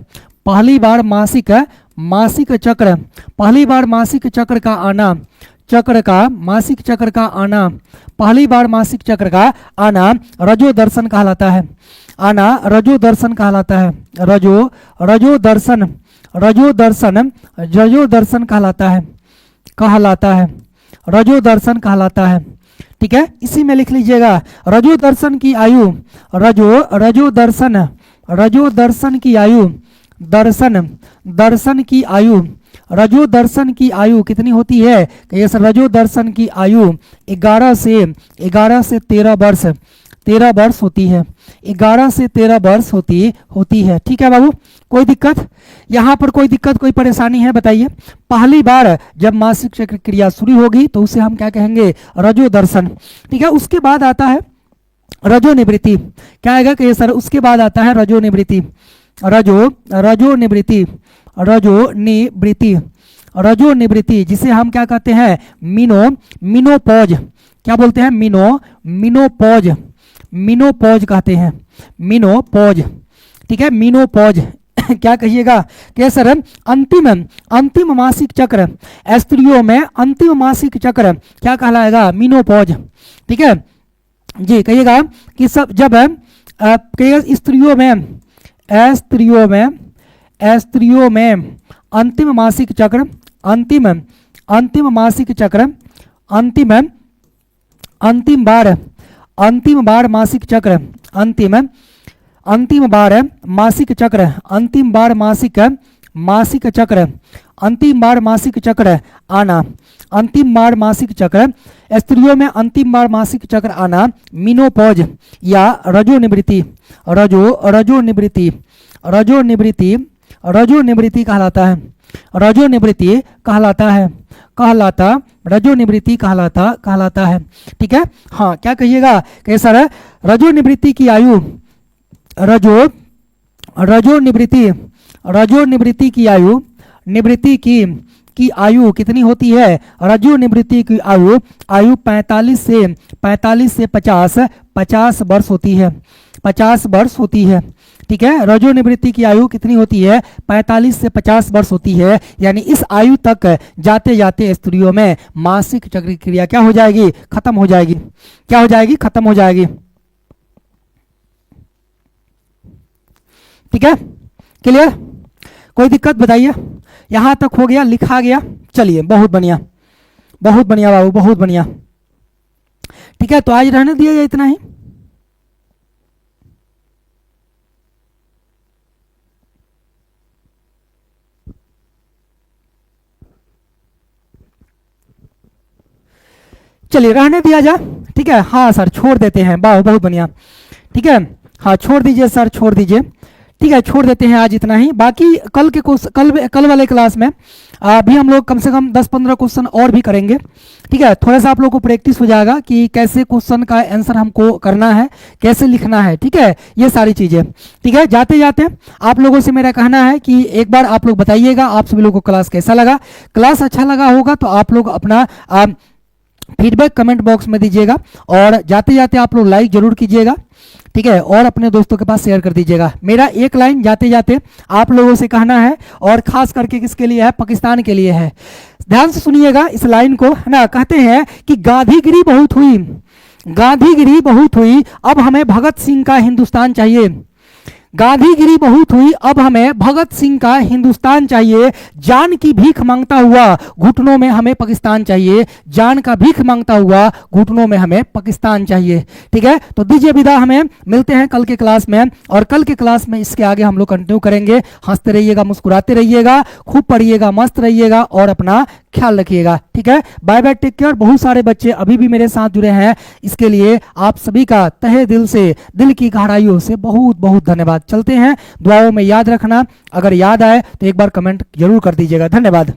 पहली बार मासिक चक्र का आना, मासिक चक्र का आना, पहली बार मासिक चक्र का आना रजो दर्शन कहलाता है, रजो दर्शन कहलाता है, रजो दर्शन कहलाता है। ठीक है, इसी में लिख लीजिएगा रजो दर्शन की आयु, रजो दर्शन की आयु, दर्शन की आयु, रजो दर्शन की आयु कितनी होती है कि ये रजो दर्शन की आयु 11 से 13 वर्ष होती है, 11 से 13 वर्ष होती है। ठीक है बाबू, कोई दिक्कत यहाँ पर, कोई परेशानी है बताइए। पहली बार जब मासिक चक्र क्रिया शुरू होगी तो उसे हम क्या कहेंगे, रजो दर्शन। ठीक है, उसके बाद आता है रजो निवृत्ति। क्या आएगा कि सर उसके बाद आता है रजो निवृत्ति, रजो निवृत्ति जिसे हम क्या कहते हैं, मिनोपॉज। क्या बोलते हैं, मिनोपॉज कहते हैं, मिनोपॉज। ठीक है, मिनोपॉज क्या कहिएगा कि सर अंतिम मासिक चक्र, स्त्रियों में अंतिम मासिक चक्र क्या कहलाएगा, मिनोपॉज। ठीक है जी, कहिएगा कि सब जब स्त्रियों में अंतिम मासिक चक्र, अंतिम मासिक चक्र, अंतिम बार मासिक चक्र, अंतिम बार मासिक चक्र, अंतिम बार मासिक चक्र, अंतिम बार मासिक चक्र आना, अंतिम बार मासिक चक्र, स्त्रियों में अंतिम बार मासिक चक्र आना मिनोपॉज या रजोनिवृत्ति, रजोनिवृत्ति, रजोनिवृत्ति, रजोनिवृत्ति कहलाता है, रजोनिवृत्ति कहलाता है, रजोनिवृत्ति कहलाता है। ठीक है, हाँ क्या कहिएगा कि सर रजोनिवृत्ति की आयु, रजोनिवृत्ति की आयु, निवृत्ति की आयु कितनी होती है? रजोनिवृत्ति की आयु 45 से 50 वर्ष होती है, 50 वर्ष होती है। ठीक है, रजोनिवृत्ति की आयु कितनी होती है? 45 से 50 वर्ष होती है। यानी इस आयु तक जाते जाते स्त्रियों में मासिक चक्र की क्रिया क्या हो जाएगी? खत्म हो जाएगी। क्या हो जाएगी? खत्म हो जाएगी। ठीक है, क्लियर? कोई दिक्कत बताइए? यहां तक हो गया, लिखा गया। चलिए, बहुत बढ़िया, बहुत बढ़िया बाबू, बहुत बढ़िया। ठीक है, तो आज रहने दिया जाए इतना ही। चलिए रहने दिया जाए। ठीक है, हाँ सर छोड़ देते हैं, वाह बहुत बढ़िया। ठीक है, हाँ छोड़ दीजिए सर, छोड़ दीजिए। ठीक है, छोड़ देते हैं आज इतना ही। बाकी कल के कल वाले क्लास में अभी हम लोग कम से कम 10-15 क्वेश्चन और भी करेंगे। ठीक है, थोड़ा सा आप लोगों को प्रैक्टिस हो जाएगा कि कैसे क्वेश्चन का आंसर हमको करना है, कैसे लिखना है। ठीक है, ये सारी चीजें। ठीक है, जाते जाते आप लोगों से मेरा कहना है कि एक बार आप लोग बताइएगा आप सभी लोगों को क्लास कैसा लगा। क्लास अच्छा लगा होगा तो आप लोग अपना फीडबैक कमेंट बॉक्स में दीजिएगा, और जाते जाते आप लोग लाइक जरूर कीजिएगा। ठीक है, और अपने दोस्तों के पास शेयर कर दीजिएगा। मेरा एक लाइन जाते जाते आप लोगों से कहना है, और खास करके किसके लिए है? पाकिस्तान के लिए है। ध्यान से सुनिएगा इस लाइन को, है ना। कहते हैं कि गांधीगिरी बहुत हुई, गांधीगिरी बहुत हुई, अब हमें भगत सिंह का हिंदुस्तान चाहिए। गांधीगिरी बहुत हुई, अब हमें भगत सिंह का हिंदुस्तान चाहिए। जान की भीख मांगता हुआ घुटनों में हमें पाकिस्तान चाहिए। जान का भीख मांगता हुआ घुटनों में हमें पाकिस्तान चाहिए। ठीक है, तो दीजिए विदा, हमें मिलते हैं कल के क्लास में, और कल के क्लास में इसके आगे हम लोग कंटिन्यू करेंगे। हंसते रहिएगा, मुस्कुराते रहिएगा, खूब पढ़िएगा, मस्त रहिएगा, और अपना ख्याल रखिएगा। ठीक है, बाय बाय, टेक केयर। बहुत सारे बच्चे अभी भी मेरे साथ जुड़े हैं, इसके लिए आप सभी का तहे दिल से, दिल की गहराइयों से बहुत बहुत धन्यवाद। चलते हैं, दुआओं में याद रखना, अगर याद आए तो एक बार कमेंट जरूर कर दीजिएगा। धन्यवाद।